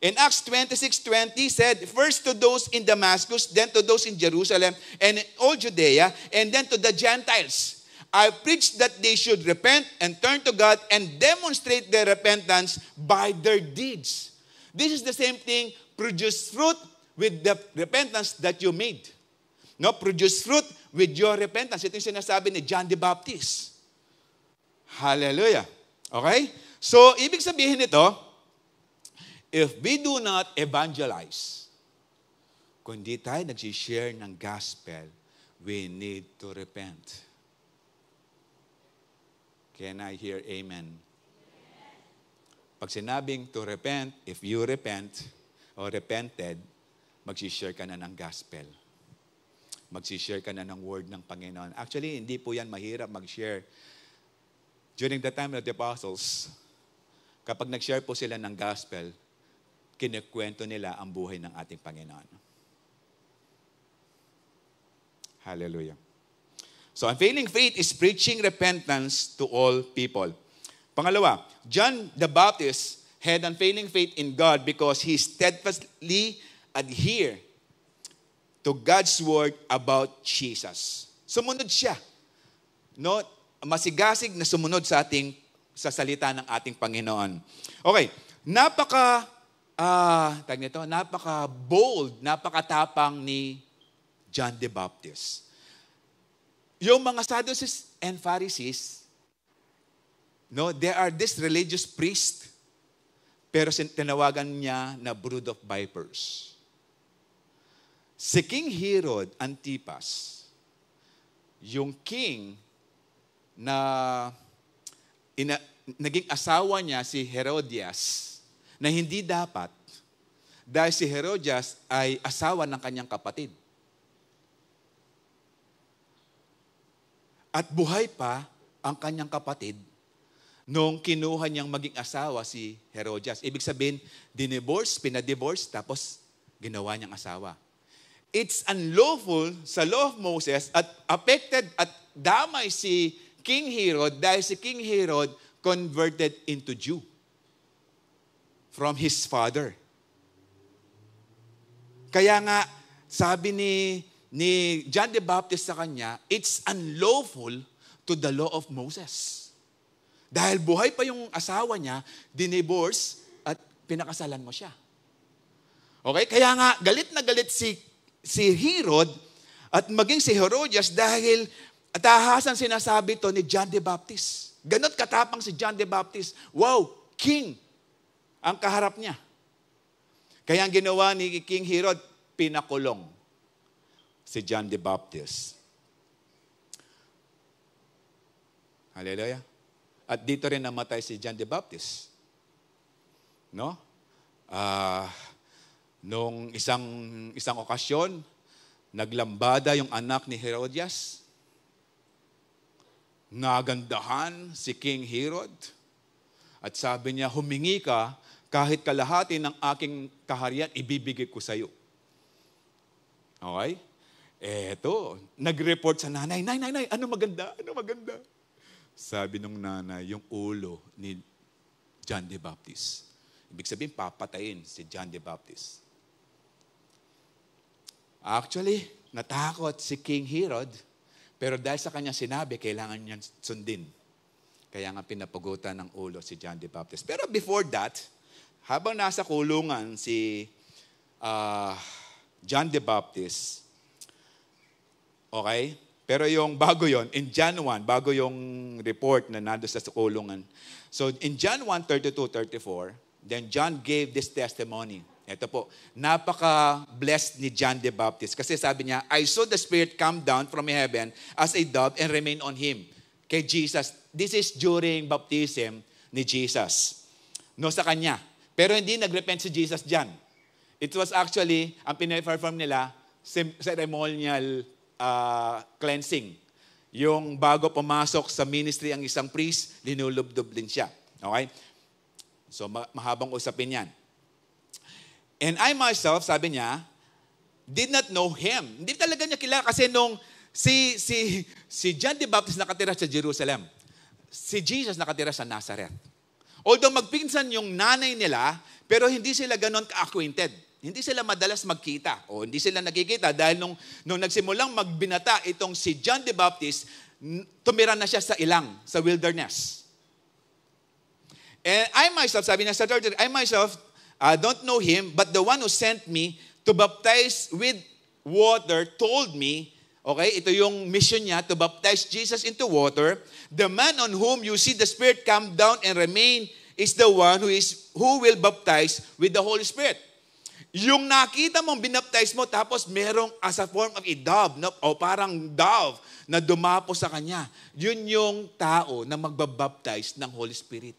In Acts 26:20 said, first to those in Damascus, then to those in Jerusalem, and in all Judea, and then to the Gentiles. I preached that they should repent and turn to God and demonstrate their repentance by their deeds. This is the same thing, produce fruit with the repentance that you made. No, produce fruit with your repentance. Ito yung sinasabi ni John the Baptist. Hallelujah. Okay? So, ibig sabihin nito, if we do not evangelize, kung di tayo nagsishare ng gospel, we need to repent. Can I hear amen? Pag sinabing to repent, if you repent or repented, magsishare ka na ng gospel. Magsishare ka na ng word ng Panginoon. Actually, hindi po yan mahirap mag-share. During the time of the apostles, kapag nag-share po sila ng gospel, kinikwento nila ang buhay ng ating Panginoon. Hallelujah. So, unfailing faith is preaching repentance to all people. Pangalawa, John the Baptist had unfailing faith in God because he steadfastly adhered to God's word about Jesus. Sumunod siya. No? Masigasig na sumunod sa salita ng ating Panginoon. Okay, napaka-bold, napakatapang ni John the Baptist. Yung mga Sadducees and Pharisees, no, they are this religious priest, pero tinawagan niya na brood of vipers. Si King Herod Antipas, yung king na naging asawa niya si Herodias, na hindi dapat, dahil si Herodias ay asawa ng kanyang kapatid. At buhay pa ang kanyang kapatid nung kinuha niyang maging asawa si Herodias. Ibig sabihin, pinadivorce, tapos ginawa niyang asawa. It's unlawful sa law of Moses at affected at damay si King Herod dahil si King Herod converted into Jew from his father. Kaya nga, sabi ni John the Baptist sa kanya, it's unlawful to the law of Moses. Dahil buhay pa yung asawa niya, dinivorce at pinakasalan mo siya. Okay? Kaya nga, galit na galit si Herod at maging si Herodias dahil atahasan sinasabi to ni John the Baptist. Ganot katapang si John the Baptist. Wow, king ang kaharap niya. Kaya ang ginawa ni King Herod, pinakulong si John the Baptist. Hallelujah. At dito rin namatay si John the Baptist. No? Nung isang okasyon, naglambada yung anak ni Herodias. Nagandahan si King Herod. At sabi niya, humingi ka, kahit kalahati ng aking kaharian, ibibigay ko sa iyo. Okay? Eto, nag-report sa nanay, Nay, ano maganda? Sabi nung nanay, yung ulo ni John the Baptist. Ibig sabihin, papatayin si John the Baptist. Actually, natakot si King Herod, pero dahil sa kanya sinabi, kailangan niya sundin. Kaya nga pinapagutan ng ulo si John the Baptist. Pero before that, habang nasa kulungan si John the Baptist, okay? Pero yung bago yon, in John 1, bago yung report na nando sa kulungan. So in John 1:32-34, then John gave this testimony. Ito po, napaka-blessed ni John the Baptist. Kasi sabi niya, I saw the Spirit come down from heaven as a dove and remain on him. Kay Jesus. This is during baptism ni Jesus. No, sa kanya. Pero hindi nag-repent si Jesus dyan. It was actually, ang pina-perform nila, ceremonial cleansing. Yung bago pumasok sa ministry ang isang priest, linulubdob din siya. Okay? So, mahabang usapin yan. And I myself, sabi niya, did not know him. Hindi talaga niya kilala kasi nung si John the Baptist nakatira sa Jerusalem, si Jesus nakatira sa Nazareth. Although magpinsan yung nanay nila, pero hindi sila ganon ka-acquainted. Hindi sila madalas magkita o hindi sila nagkikita dahil nung nagsimulang magbinata itong si John the Baptist, tumira na siya sa ilang, sa wilderness. And I myself, sabi niya sa 33, I myself don't know him, but the one who sent me to baptize with water told me, okay, ito yung mission niya, to baptize Jesus into water. The man on whom you see the Spirit come down and remain is the one who will baptize with the Holy Spirit. Yung nakita mong binaptize mo, tapos merong as a form of a dove, no? O parang dove na dumapo sa kanya. Yun yung tao na magbabaptize ng Holy Spirit.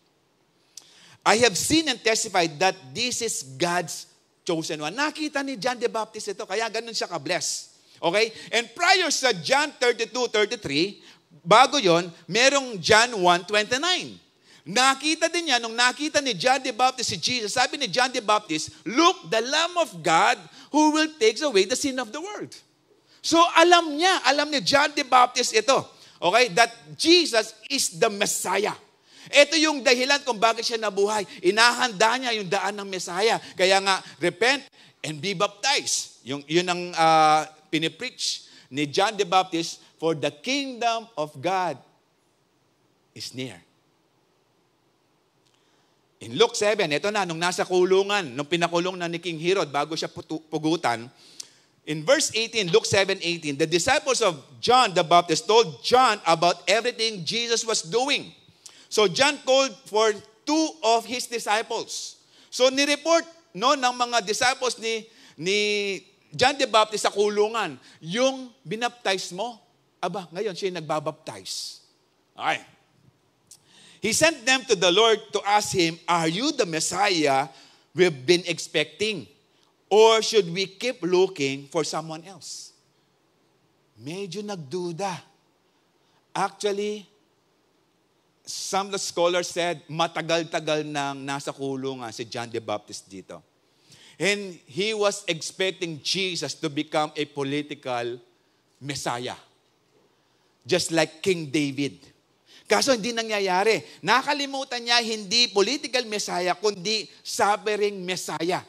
I have seen and testified that this is God's chosen one. Nakita ni John the Baptist ito, kaya ganun siya ka-bless. Okay? And prior sa John 32:33, bago yon, merong John 1:29. Nakita din niya, nung nakita ni John the Baptist si Jesus, sabi ni John the Baptist, "Look, the Lamb of God who will take away the sin of the world." So alam ni John the Baptist ito, okay, that Jesus is the Messiah. Ito yung dahilan kung bakit siya nabuhay. Inahanda niya yung daan ng Messiah. Kaya nga, repent and be baptized. Yun ang pinipreach ni John the Baptist, for the kingdom of God is near. In Luke 7, ito na, nung nasa kulungan, nung pinakulong na ni King Herod bago siya pugutan, in verse 18, Luke 7:18, the disciples of John the Baptist told John about everything Jesus was doing. So John called for 2 of his disciples. So nireport ng mga disciples ni John the Baptist sa kulungan, yung binaptize mo, ngayon siya yung nagbabaptize. Okay. He sent them to the Lord to ask him, "Are you the Messiah we've been expecting? Or should we keep looking for someone else?" Medyo nagduda. Actually, some of the scholars said, matagal-tagal nang nasa kulungan si John the Baptist dito. And he was expecting Jesus to become a political Messiah. Just like King David. Kaso hindi nangyayari. Nakalimutan niya, hindi political Messiah, kundi suffering Messiah.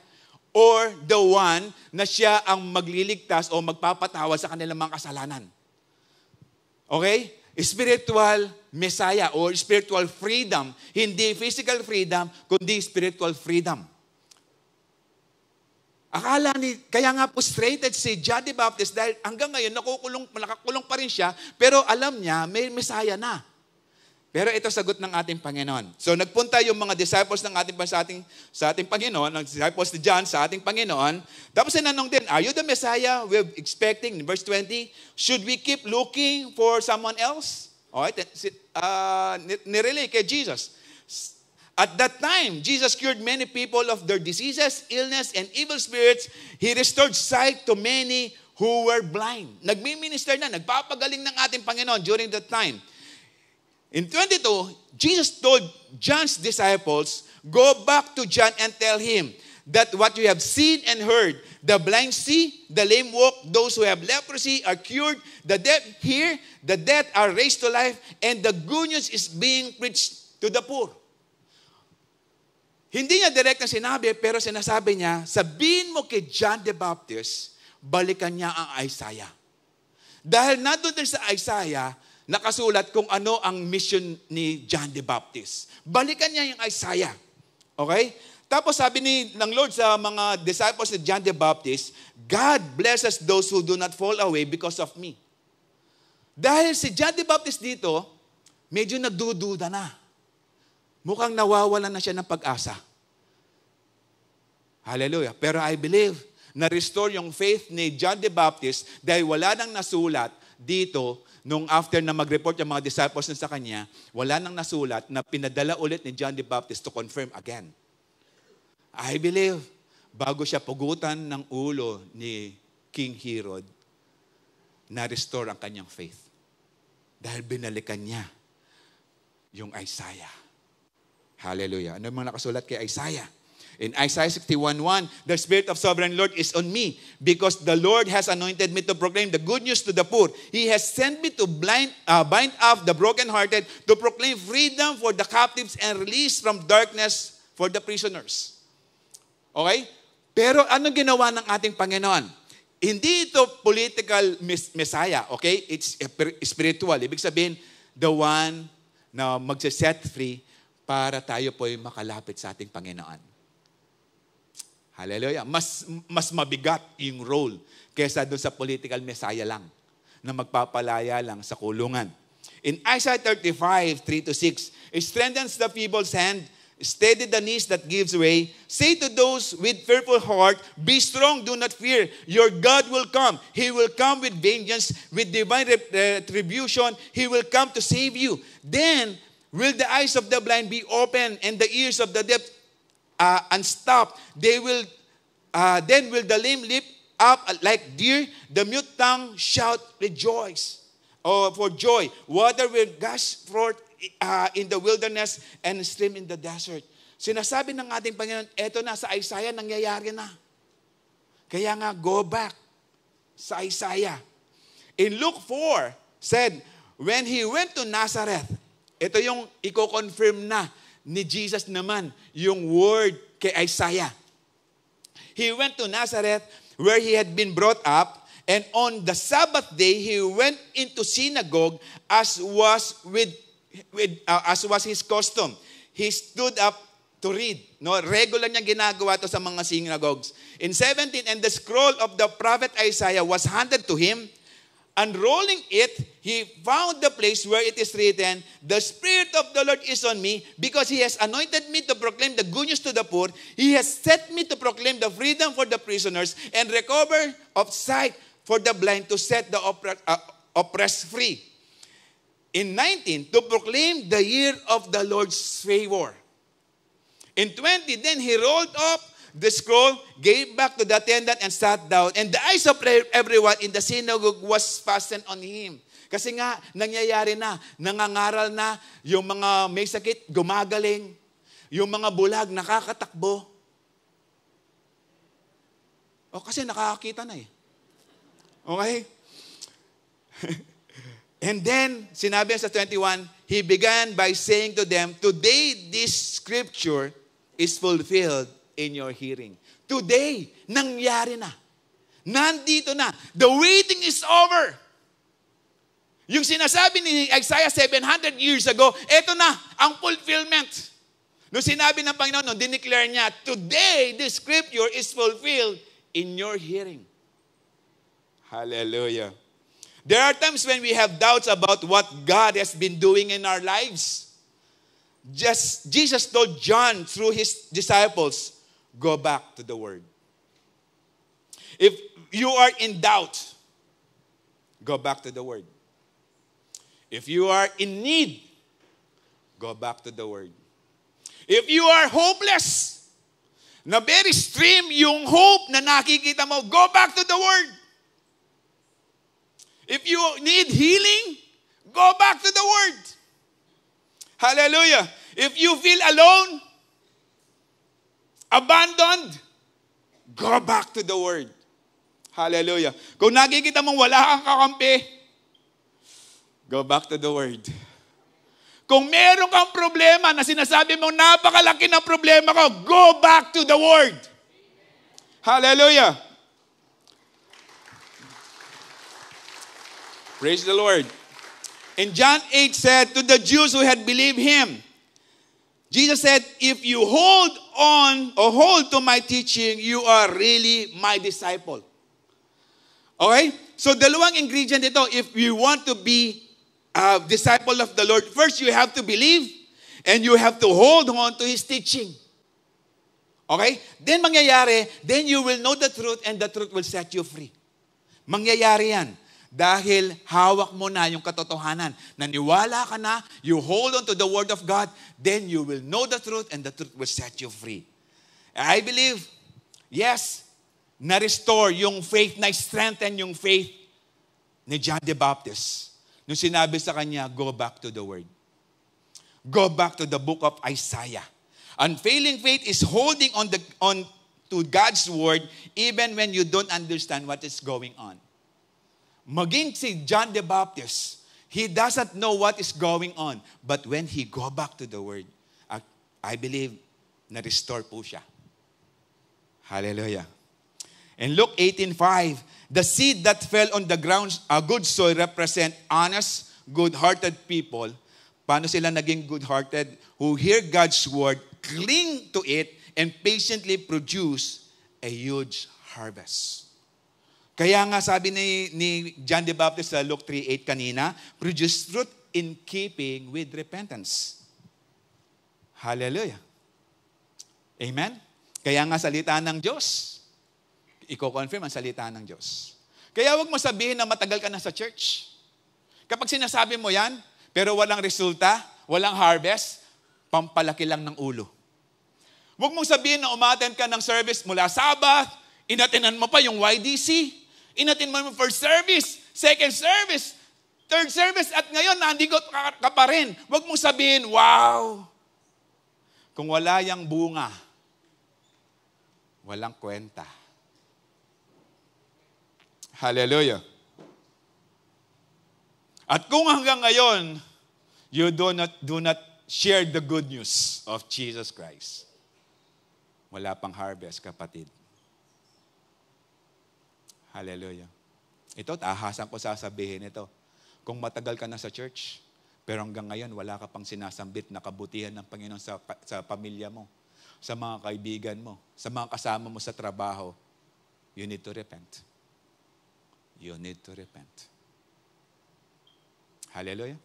Or the one na siya ang magliligtas o magpapatawa sa kanilang mga kasalanan. Okay? Spiritual Messiah or spiritual freedom. Hindi physical freedom, kundi spiritual freedom. Kaya nga frustrated si John the Baptist dahil hanggang ngayon nakakulong pa rin siya, pero alam niya may Messiah na. Pero ito sagot ng ating Panginoon. So nagpunta yung mga disciples ng sa ating Panginoon, ng disciples ni John sa ating Panginoon. Tapos sinanong din, "Are you the Messiah we're expecting?" In verse 20, "Should we keep looking for someone else?" Okay, nirelay kay Jesus. At that time, Jesus cured many people of their diseases, illness, and evil spirits. He restored sight to many who were blind. Nagmi-minister na, nagpapagaling ng ating Panginoon during that time. In 22, Jesus told John's disciples, "Go back to John and tell him that what you have seen and heard, the blind see, the lame walk, those who have leprosy are cured, the deaf hear, the dead are raised to life, and the good news is being preached to the poor." Hindi niya direct na sinabi, pero sinasabi niya, sabihin mo kay John the Baptist, balikan niya ang Isaiah. Dahil nandun din sa Isaiah, nakasulat kung ano ang mission ni John the Baptist. Balikan niya yung Isaiah. Okay? Tapos sabi ng Lord sa mga disciples ni John the Baptist, "God blesses those who do not fall away because of me." Dahil si John the Baptist dito, medyo nagdududa na. Mukhang nawawalan na siya ng pag-asa. Hallelujah. Pero I believe na-restore yung faith ni John the Baptist dahil wala nang nasulat dito nung after na mag-report yung mga disciples na sa kanya, wala nang nasulat na pinadala ulit ni John the Baptist to confirm again. I believe, bago siya pugutan ng ulo ni King Herod, na-restore ang kanyang faith. Dahil binalikan niya yung Isaiah. Hallelujah. Ano yung mga nakasulat kay Isaiah? In Isaiah 61:1, "The Spirit of Sovereign Lord is on me, because the Lord has anointed me to proclaim the good news to the poor. He has sent me to bind up the brokenhearted, to proclaim freedom for the captives and release from darkness for the prisoners." Okay? Pero anong ginawa ng ating Panginoon? Hindi ito political Messiah, okay? It's spiritual. Ibig sabihin, the one na magse-set free para tayo po'y makalapit sa ating Panginoon. Hallelujah. Mas mabigat yung role kaysa doon sa political Messiah lang na magpapalaya lang sa kulungan. In Isaiah 35:3-6, "It strengthens the feeble hand, Steady the knees that gives way. Say to those with fearful heart, be strong, do not fear. Your God will come. He will come with vengeance, with divine retribution. He will come to save you. Then will the eyes of the blind be opened and the ears of the deaf unstopped. Then will the lame leap up like deer. The mute tongue shout rejoice. Or for joy. Water will gush forth in the wilderness and stream in the desert. Sinasabi ng ating Panginoon, eto na sa Isaiah, nangyayari na. Kaya nga, go back sa Isaiah. In Luke 4, said, when he went to Nazareth, ito yung i-confirm na ni Jesus naman, yung word kay Isaiah. He went to Nazareth where he had been brought up, and on the Sabbath day, he went into synagogue as was his custom. He stood up to read. No, regular niya ginagawa to sa mga synagogues. In 17, and the scroll of the prophet Isaiah was handed to him. Unrolling it, he found the place where it is written, the Spirit of the Lord is on me, because He has anointed me to proclaim the good news to the poor. He has set me to proclaim the freedom for the prisoners and recover of sight for the blind, to set the oppressed free. In 19, to proclaim the year of the Lord's favor. In 20, then he rolled up the scroll, gave back to the attendant, and sat down. And the eyes of everyone in the synagogue was fastened on him. Kasi nga, nangyayari na, nangangaral na, yung mga may sakit, gumagaling, yung mga bulag, nakakatakbo. O kasi nakakakita na eh. Okay? And then, sinabi sa 21, he began by saying to them, today this scripture is fulfilled in your hearing. Today, nangyari na. Nandito na. The waiting is over. Yung sinasabi ni Isaiah 700 years ago, eto na, ang fulfillment. Nung sinabi ng Panginoon, nung dineclare niya, today this scripture is fulfilled in your hearing. Hallelujah. There are times when we have doubts about what God has been doing in our lives. Jesus told John through his disciples, go back to the Word. If you are in doubt, go back to the Word. If you are in need, go back to the Word. If you are hopeless, na very stream yung hope na nakikita mo, go back to the Word. If you need healing, go back to the Word. Hallelujah. If you feel alone, abandoned, go back to the Word. Hallelujah. Kung nakikita mong wala kang kakampi, go back to the Word. Kung meron kang problema na sinasabi mong napakalaki ng problema ko, go back to the Word. Hallelujah. Praise the Lord. And John 8 said to the Jews who had believed him, Jesus said, if you hold on or hold to my teaching, you are really my disciple. Okay? So dalawang ingredient ito. If you want to be a disciple of the Lord, first you have to believe and you have to hold on to His teaching. Okay? Then mangyayari, then you will know the truth and the truth will set you free. Mangyayari yan. Dahil hawak mo na yung katotohanan. Naniwala ka na, you hold on to the Word of God, then you will know the truth and the truth will set you free. I believe, yes, na-restore yung faith, na-strengthen yung faith ni John the Baptist. Nung sinabi sa kanya, go back to the Word. Go back to the book of Isaiah. Unfailing faith is holding on to God's Word even when you don't understand what is going on. Maging si John the Baptist, he doesn't know what is going on. But when he go back to the Word, I believe, na-restore po siya. Hallelujah. In Luke 18:5, the seed that fell on the ground, a good soil, represent honest, good-hearted people. Paano sila naging good-hearted? Who hear God's Word, cling to it, and patiently produce a huge harvest. Kaya nga sabi ni John the Baptist sa Luke 3:8 kanina, produce fruit in keeping with repentance. Hallelujah. Amen? Kaya nga salita ng Diyos. Iko-confirm ang salita ng Diyos. Kaya huwag mo sabihin na matagal ka na sa church. Kapag sinasabi mo yan, pero walang resulta, walang harvest, pampalaki lang ng ulo. Huwag mong sabihin na umattend ka ng service mula Sabbath, inatinan mo pa yung YDC, inatinan mo first service, second service, third service, at ngayon nandito ka pa rin. Huwag mong sabihin, wow! Kung wala yang bunga, walang kwenta. Hallelujah. At kung hanggang ngayon, you do not share the good news of Jesus Christ, wala pang harvest, kapatid. Hallelujah. Ito, tahasan ko sasabihin ito. Kung matagal ka na sa church, pero hanggang ngayon, wala ka pang sinasambit na kabutihan ng Panginoon sa pamilya mo, sa mga kaibigan mo, sa mga kasama mo sa trabaho, you need to repent. You need to repent. Hallelujah.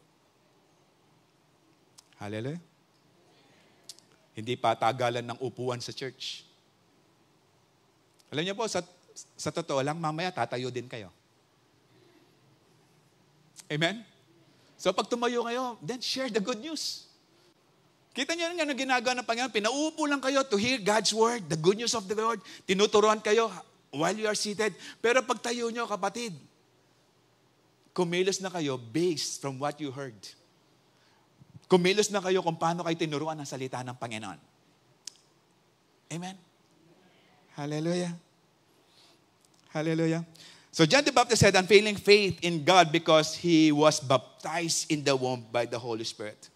Hallelujah. Hindi pa tagalan ng upuan sa church. Alam niyo po, sa totoo lang, mamaya tatayo din kayo. Amen? So pag tumayo kayo, then share the good news. Kita niyo rin yung ginagawa ng Panginoon. Pinaupo lang kayo to hear God's word, the good news of the Lord. Tinuturuan kayo while you are seated. Pero pag tayo nyo, kapatid, kumilos na kayo based from what you heard. Kumilos na kayo kung paano kayo tinuruan ng salita ng Panginoon. Amen? Hallelujah. Hallelujah. So John the Baptist had unfailing faith in God because he was baptized in the womb by the Holy Spirit.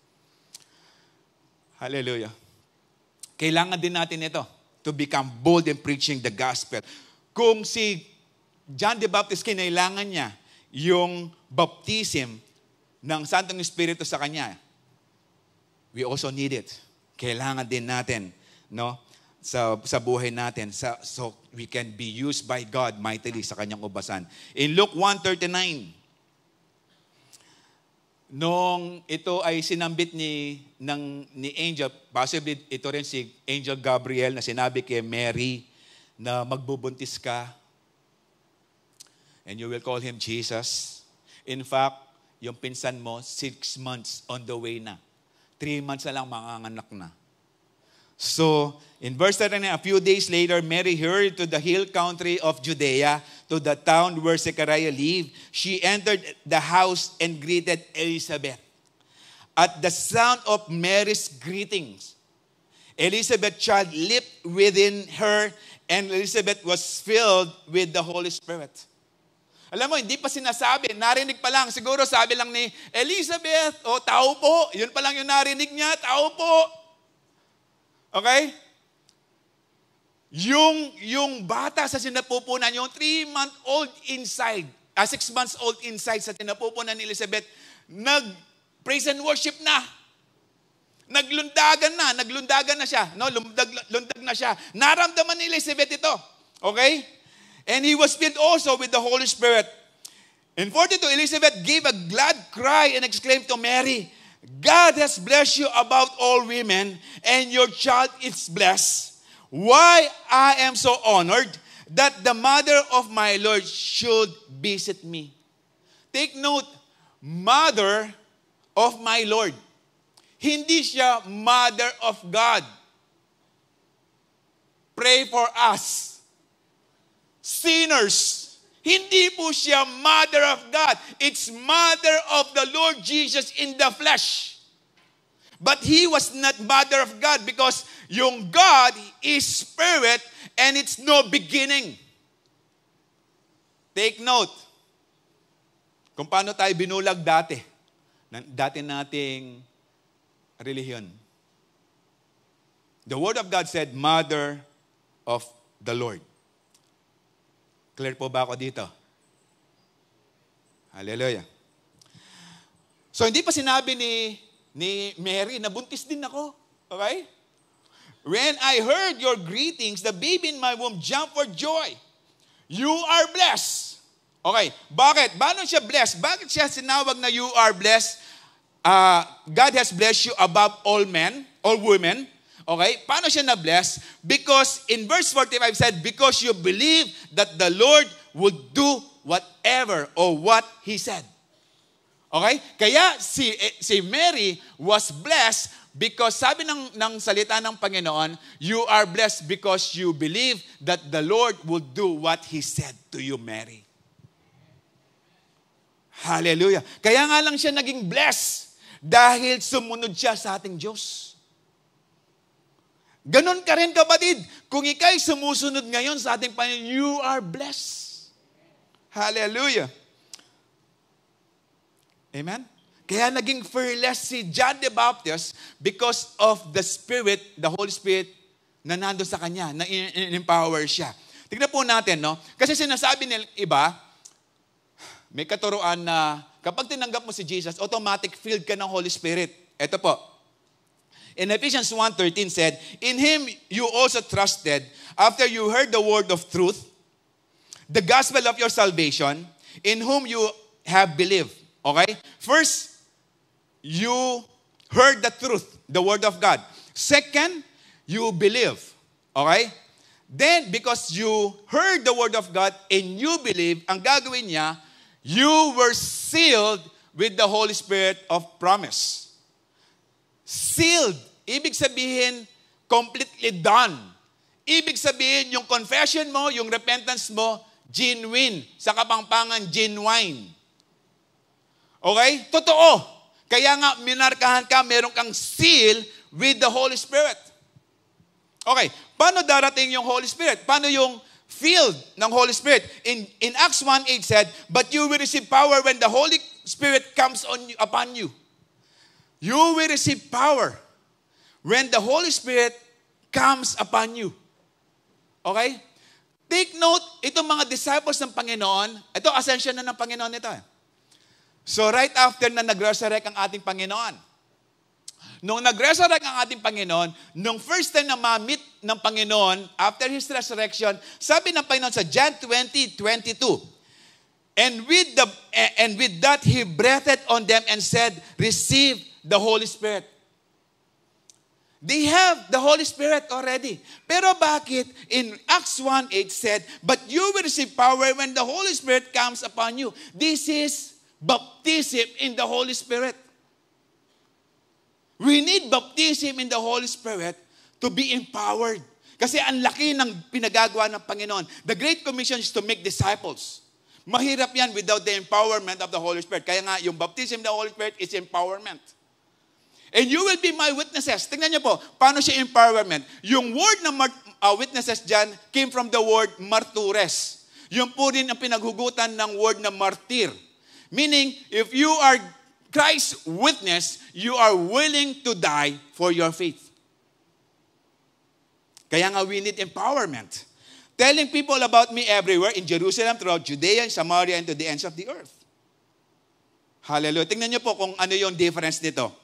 Hallelujah. Kailangan din natin ito to become bold in preaching the gospel. Kung si John the Baptist, kinailangan niya yung baptism ng Santong Espiritu sa kanya, we also need it. Kailangan din natin, no, sa buhay natin, so we can be used by God mightily sa kanyang ubasan. In Luke 1:39, nung ito ay sinambit ni angel, possibly ito rin si Angel Gabriel na sinabi kay Mary na magbubuntis ka and you will call him Jesus. In fact, yung pinsan mo, 6 months on the way na. 3 months na lang manganganak na. So, in verse 39, a few days later, Mary hurried to the hill country of Judea, to the town where Zechariah lived. She entered the house and greeted Elizabeth. At the sound of Mary's greetings, Elizabeth's child leaped within her, and Elizabeth was filled with the Holy Spirit. Alam mo, hindi pa sinasabi, narinig pa lang. Siguro sabi lang ni Elizabeth, tao po. Yun pa lang yung narinig niya, tao po. Okay? Yung bata sa sinapupunan, yung 3-month-old inside, 6 months old inside sa sinapupunan ni Elizabeth, nag-praise and worship na. Naglundagan na siya. No? Lundag na siya. Naramdaman ni Elizabeth ito. Okay? And he was filled also with the Holy Spirit. In 42, Elizabeth gave a glad cry and exclaimed to Mary, God has blessed you above all women, and your child is blessed. Why I am so honored that the mother of my Lord should visit me. Take note, mother of my Lord. Hindi siya mother of God. Pray for us. Sinners. Hindi po siya mother of God. It's mother of the Lord Jesus in the flesh. But he was not mother of God because yung God is spirit and it's no beginning. Take note. Kung paano tayo binulag dati nating relihiyon. The Word of God said, mother of the Lord. Clear po ba ako dito? Hallelujah. So, hindi pa sinabi ni Mary na buntis din ako. Okay? When I heard your greetings, the baby in my womb jumped for joy. You are blessed. Okay. Bakit? Paano siya blessed? Bakit siya sinawag na you are blessed? God has blessed you above all men, all women. Okay? Paano siya na-bless? Because in verse 45 said, because you believe that the Lord would do whatever or what He said. Okay? Kaya si Mary was blessed because sabi ng salita ng Panginoon, you are blessed because you believe that the Lord will do what He said to you, Mary. Hallelujah. Kaya nga lang siya naging blessed dahil sumunod siya sa ating Diyos. Ganon ka rin, kapatid. Kung ikay sumusunod ngayon sa ating Panginoon, you are blessed. Hallelujah. Amen? Kaya naging fearless si John the Baptist because of the Spirit, the Holy Spirit, na nando sa kanya, na empower siya. Tignan po natin, no? Kasi sinasabi ng iba, may katuruan na kapag tinanggap mo si Jesus, automatic filled ka ng Holy Spirit. Ito po. In Ephesians 1:13 said, in Him you also trusted, after you heard the word of truth, the gospel of your salvation, in whom you have believed. Okay? First, you heard the truth, the word of God. Second, you believe. Okay? Then, because you heard the word of God and you believe, ang gagawin niya, you were sealed with the Holy Spirit of promise. Sealed. Ibig sabihin, completely done. Ibig sabihin, yung confession mo, yung repentance mo, genuine. Sa Kapampangan, genuine. Okay? Totoo. Kaya nga, minarkahan ka, meron kang seal with the Holy Spirit. Okay. Paano darating yung Holy Spirit? Paano yung filled ng Holy Spirit? In Acts 1:8 said, but you will receive power when the Holy Spirit comes upon you. You will receive power when the Holy Spirit comes upon you. Okay? Take note, itong mga disciples ng Panginoon, ito, ascension na ng Panginoon ito. So right after na nag-resurrect ang ating Panginoon, nung nag-resurrect ang ating Panginoon, nung first time na ma-meet ng Panginoon, after His resurrection, sabi ng Panginoon sa John 20:22, and with that, He breathed on them and said, receive the Holy Spirit. They have the Holy Spirit already. Pero bakit in Acts 1:8 said, but you will receive power when the Holy Spirit comes upon you. This is baptism in the Holy Spirit. We need baptism in the Holy Spirit to be empowered. Kasi ang laki ng pinagagawa ng Panginoon. The Great Commission is to make disciples. Mahirap yan without the empowerment of the Holy Spirit. Kaya nga, yung baptism of the Holy Spirit is empowerment. And you will be my witnesses. Tingnan niyo po, paano siya empowerment? Yung word na witnesses dyan came from the word martures. Yung po rin ang pinaghugutan ng word na martir. Meaning, if you are Christ's witness, you are willing to die for your faith. Kaya nga we need empowerment. Telling people about me everywhere, in Jerusalem, throughout Judea, Samaria, and to the ends of the earth. Hallelujah. Tingnan niyo po kung ano yung difference nito.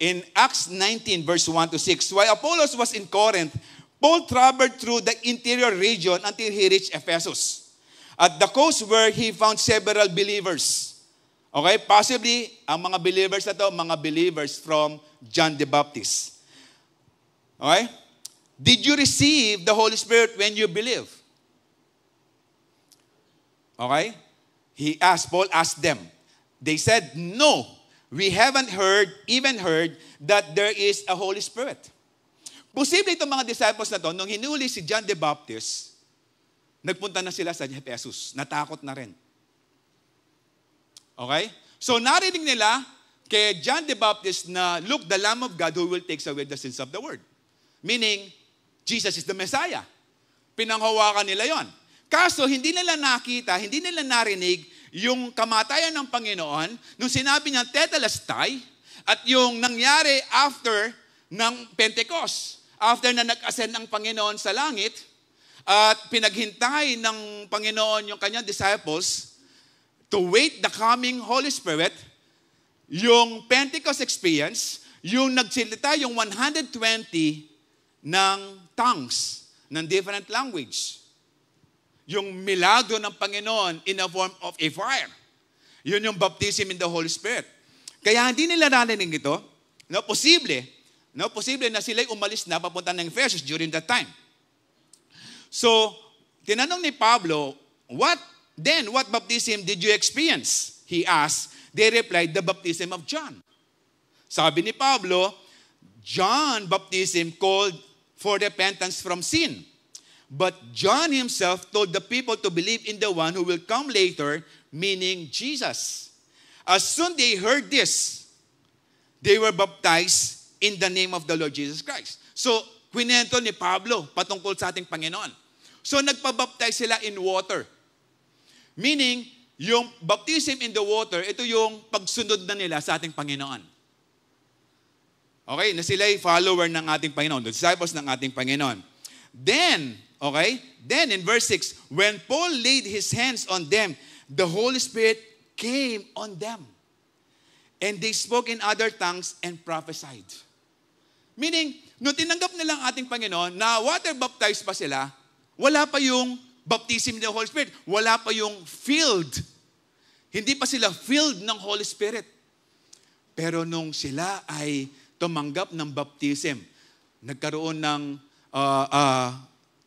In Acts 19, verse 1-6, while Apollos was in Corinth, Paul traveled through the interior region until he reached Ephesus, at the coast where he found several believers. Okay? Possibly, ang mga believers na to, mga believers from John the Baptist. Okay? Did you receive the Holy Spirit when you believe? Okay? Paul asked them. They said, no. We haven't even heard that there is a Holy Spirit. Posible itong mga disciples na to, nung hinuli si John the Baptist, nagpunta na sila sa Ephesus. Natakot na rin. Okay? So narinig nila kay John the Baptist na, look, the Lamb of God who will take away the sins of the world. Meaning, Jesus is the Messiah. Pinanghawakan nila yon. Kaso, hindi nila nakita, hindi nila narinig yung kamatayan ng Panginoon nung sinabi niya tetelestai at yung nangyari after ng Pentecost. After na nag-ascend ang Panginoon sa langit at pinaghintay ng Panginoon yung kanyang disciples to wait the coming Holy Spirit, yung Pentecost experience, yung nagsilita yung 120 ng tongues, ng different language. Yung milagro ng Panginoon in a form of a fire. Yun yung baptism in the Holy Spirit. Kaya hindi nila narinig ito. No, posible, No, posible na sila'y umalis na papunta ng Ephesus during that time. So, tinanong ni Pablo, what baptism did you experience? He asked. They replied, the baptism of John. Sabi ni Pablo, John baptism called for repentance from sin. But John himself told the people to believe in the one who will come later, meaning Jesus. As soon they heard this, they were baptized in the name of the Lord Jesus Christ. So, kwinento ni Pablo patungkol sa ating Panginoon. So, nagpabaptize sila in water. Meaning, yung baptism in the water, ito yung pagsunod na nila sa ating Panginoon. Okay, na sila'y follower ng ating Panginoon, the disciples ng ating Panginoon. Then in verse 6, when Paul laid his hands on them, the Holy Spirit came on them. And they spoke in other tongues and prophesied. Meaning, nung tinanggap nilang ating Panginoon, na water baptized pa sila, wala pa yung baptism ng Holy Spirit. Wala pa yung filled. Hindi pa sila filled ng Holy Spirit. Pero nung sila ay tumanggap ng baptism, nagkaroon ng,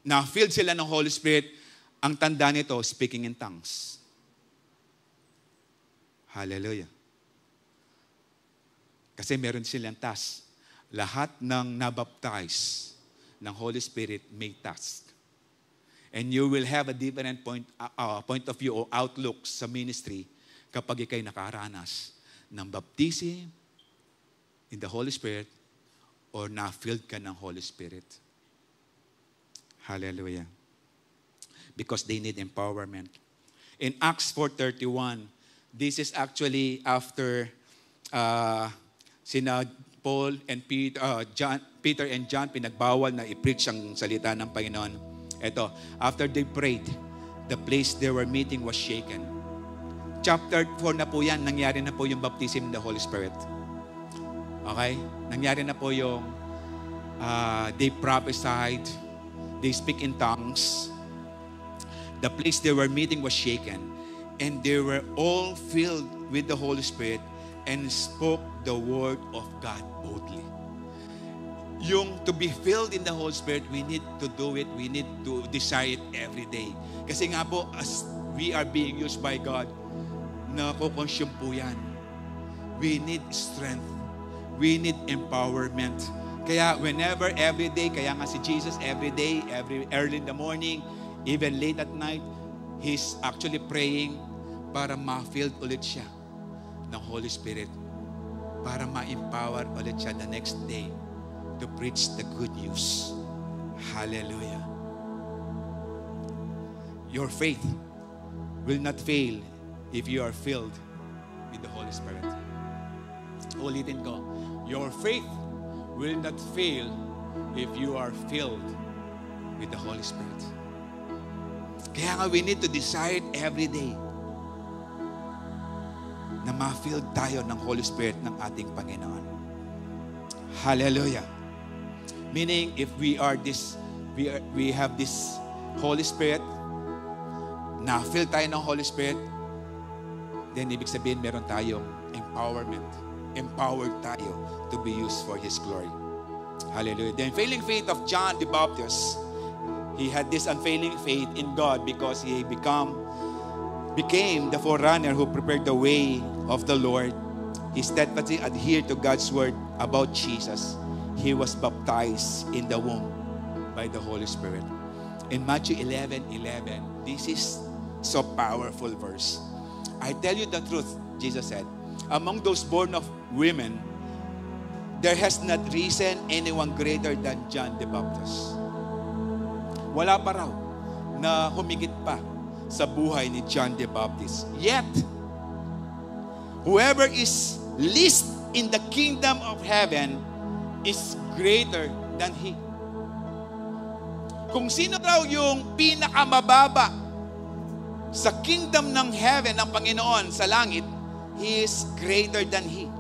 na-filled sila ng Holy Spirit, ang tanda nito, speaking in tongues. Hallelujah. Kasi meron silang task. Lahat ng nabaptize ng Holy Spirit may task. And you will have a different point of view o outlook sa ministry kapag ikay nakaranas ng baptism in the Holy Spirit or na-filled ka ng Holy Spirit. Hallelujah. Because they need empowerment. In Acts 4:31, this is actually after sina Paul and Peter and John pinagbawal na i-preach ang salita ng Panginoon. Ito, after they prayed, the place they were meeting was shaken. Chapter 4 na po yan, nangyari na po yung baptism in the Holy Spirit. Okay? Nangyari na po yung they prophesied, they speak in tongues. The place they were meeting was shaken, and they were all filled with the Holy Spirit and spoke the word of God boldly. Yung to be filled in the Holy Spirit, we need to do it. We need to desire it every day. Kasi nga po, as we are being used by God, nakukonsume po yan. We need strength. We need empowerment. Kaya whenever, every day, kaya nga si Jesus, every day, every early in the morning, even late at night, He's actually praying para ma-filled ulit siya ng Holy Spirit, para ma-empower ulit siya the next day to preach the good news. Hallelujah. Your faith will not fail if you are filled with the Holy Spirit. Ulitin ko, your faith will not fail if you are filled with the Holy Spirit. Kaya nga we need to decide every day na ma-filled tayo ng Holy Spirit ng ating Panginoon. Hallelujah. Meaning, if we have this Holy Spirit, na-fill tayo ng Holy Spirit, then ibig sabihin meron tayong empowerment. Empowered tayo to be used for His glory. Hallelujah. The unfailing faith of John the Baptist, he had this unfailing faith in God because he became the forerunner who prepared the way of the Lord. He steadfastly adhered to God's word about Jesus. He was baptized in the womb by the Holy Spirit. In Matthew 11:11, this is so powerful verse. I tell you the truth, Jesus said, among those born of women, there has not risen anyone greater than John the Baptist. Wala pa raw na humigit pa sa buhay ni John the Baptist. Yet, whoever is least in the kingdom of heaven is greater than he. Kung sino raw yung pinakamababa sa kingdom ng heaven ng Panginoon sa langit, he is greater than he.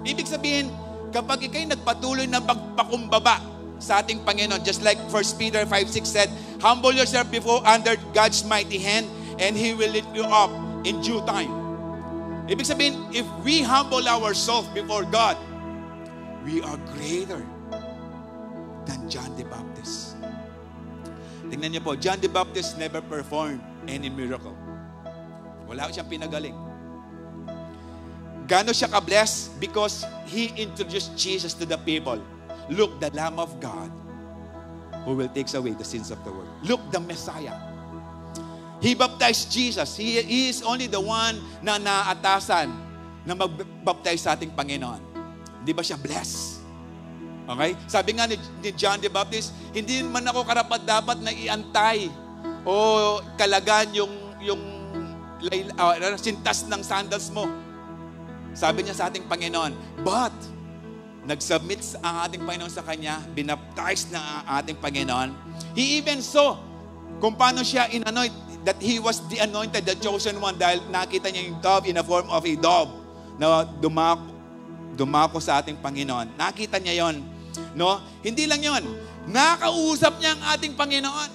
Ibig sabihin, kapag ikay nagpatuloy na pagpakumbaba sa ating Panginoon, just like 1 Peter 5:6 said, humble yourself before under God's mighty hand, and He will lift you up in due time. Ibig sabihin, if we humble ourselves before God, we are greater than John the Baptist. Tingnan niyo po, John the Baptist never performed any miracle. Wala siyang pinagaling. Gano siya ka-blessed? Because he introduced Jesus to the people. Look, the Lamb of God who will take away the sins of the world. Look, the Messiah. He baptized Jesus. He is only the one na naatasan na magbaptize sa ating Panginoon. Hindi ba siya blessed? Okay? Sabi nga ni John the Baptist, hindi man ako karapat-dapat na iantay o kalagan yung sintas ng sandals mo. Sabi niya sa ating Panginoon, but nag-submit ang ating Panginoon sa Kanya, binaptize na ang ating Panginoon. He even saw kung paano siya in-anoint, that He was the anointed, the chosen one, dahil nakita niya yung dove in the form of a dove na dumako sa ating Panginoon. Nakita niya yon, no? Hindi lang yon, nakausap niya ang ating Panginoon.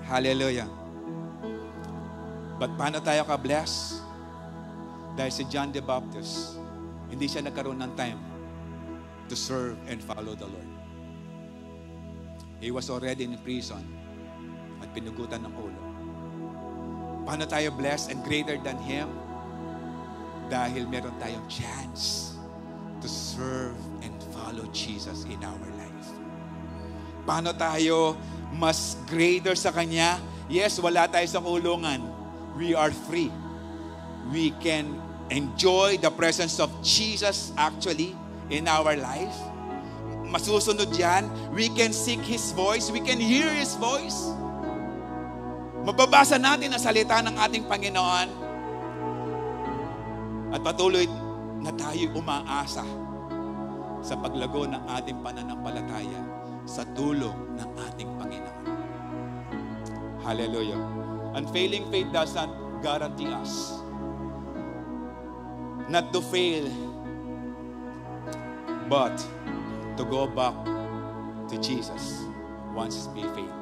Hallelujah. But paano tayo ka-bless? Dahil si John the Baptist, hindi siya nagkaroon ng time to serve and follow the Lord. He was already in prison at pinugutan ng ulo. Paano tayo blessed and greater than Him? Dahil meron tayong chance to serve and follow Jesus in our life. Paano tayo mas greater sa Kanya? Yes, wala tayo sa kulungan. We are free. We can enjoy the presence of Jesus actually in our life. Masusunod yan, we can seek His voice, we can hear His voice. Mababasa natin ang salita ng ating Panginoon at patuloy na tayo umaasa sa paglago ng ating pananampalataya sa tulong ng ating Panginoon. Hallelujah. Unfailing faith doesn't guarantee us not to fail, but to go back to Jesus once we fail.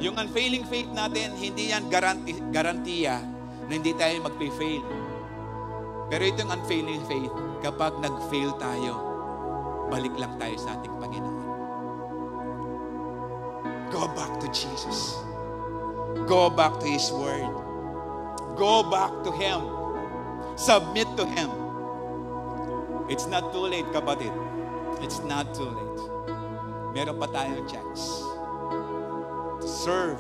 Yung unfailing faith natin, hindi yan garantiya na hindi tayo mag-fail. Pero itong unfailing faith, kapag nag-fail tayo, balik lang tayo sa ating Panginoon. Go back to Jesus. Go back to His Word. Go back to Him. Submit to Him. It's not too late, kapatid. It's not too late. Meron pa tayong chance to serve,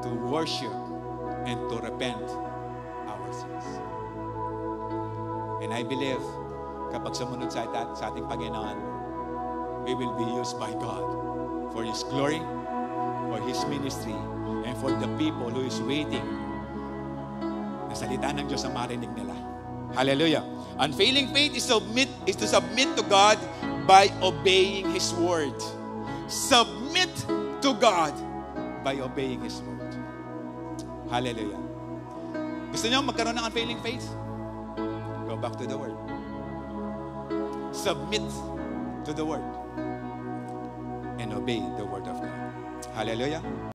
to worship, and to repent our sins. And I believe, kapag sumunod sa ating Panginoon, we will be used by God for His glory, for His ministry, and for the people who is waiting na salita ng Diyos ang marinig nila. Hallelujah. Unfailing faith is to submit to God by obeying His word. Submit to God by obeying His word. Hallelujah. Gusto niyo magkaroon ng unfailing faith? Go back to the word. Submit to the word and obey the word of God. Hallelujah.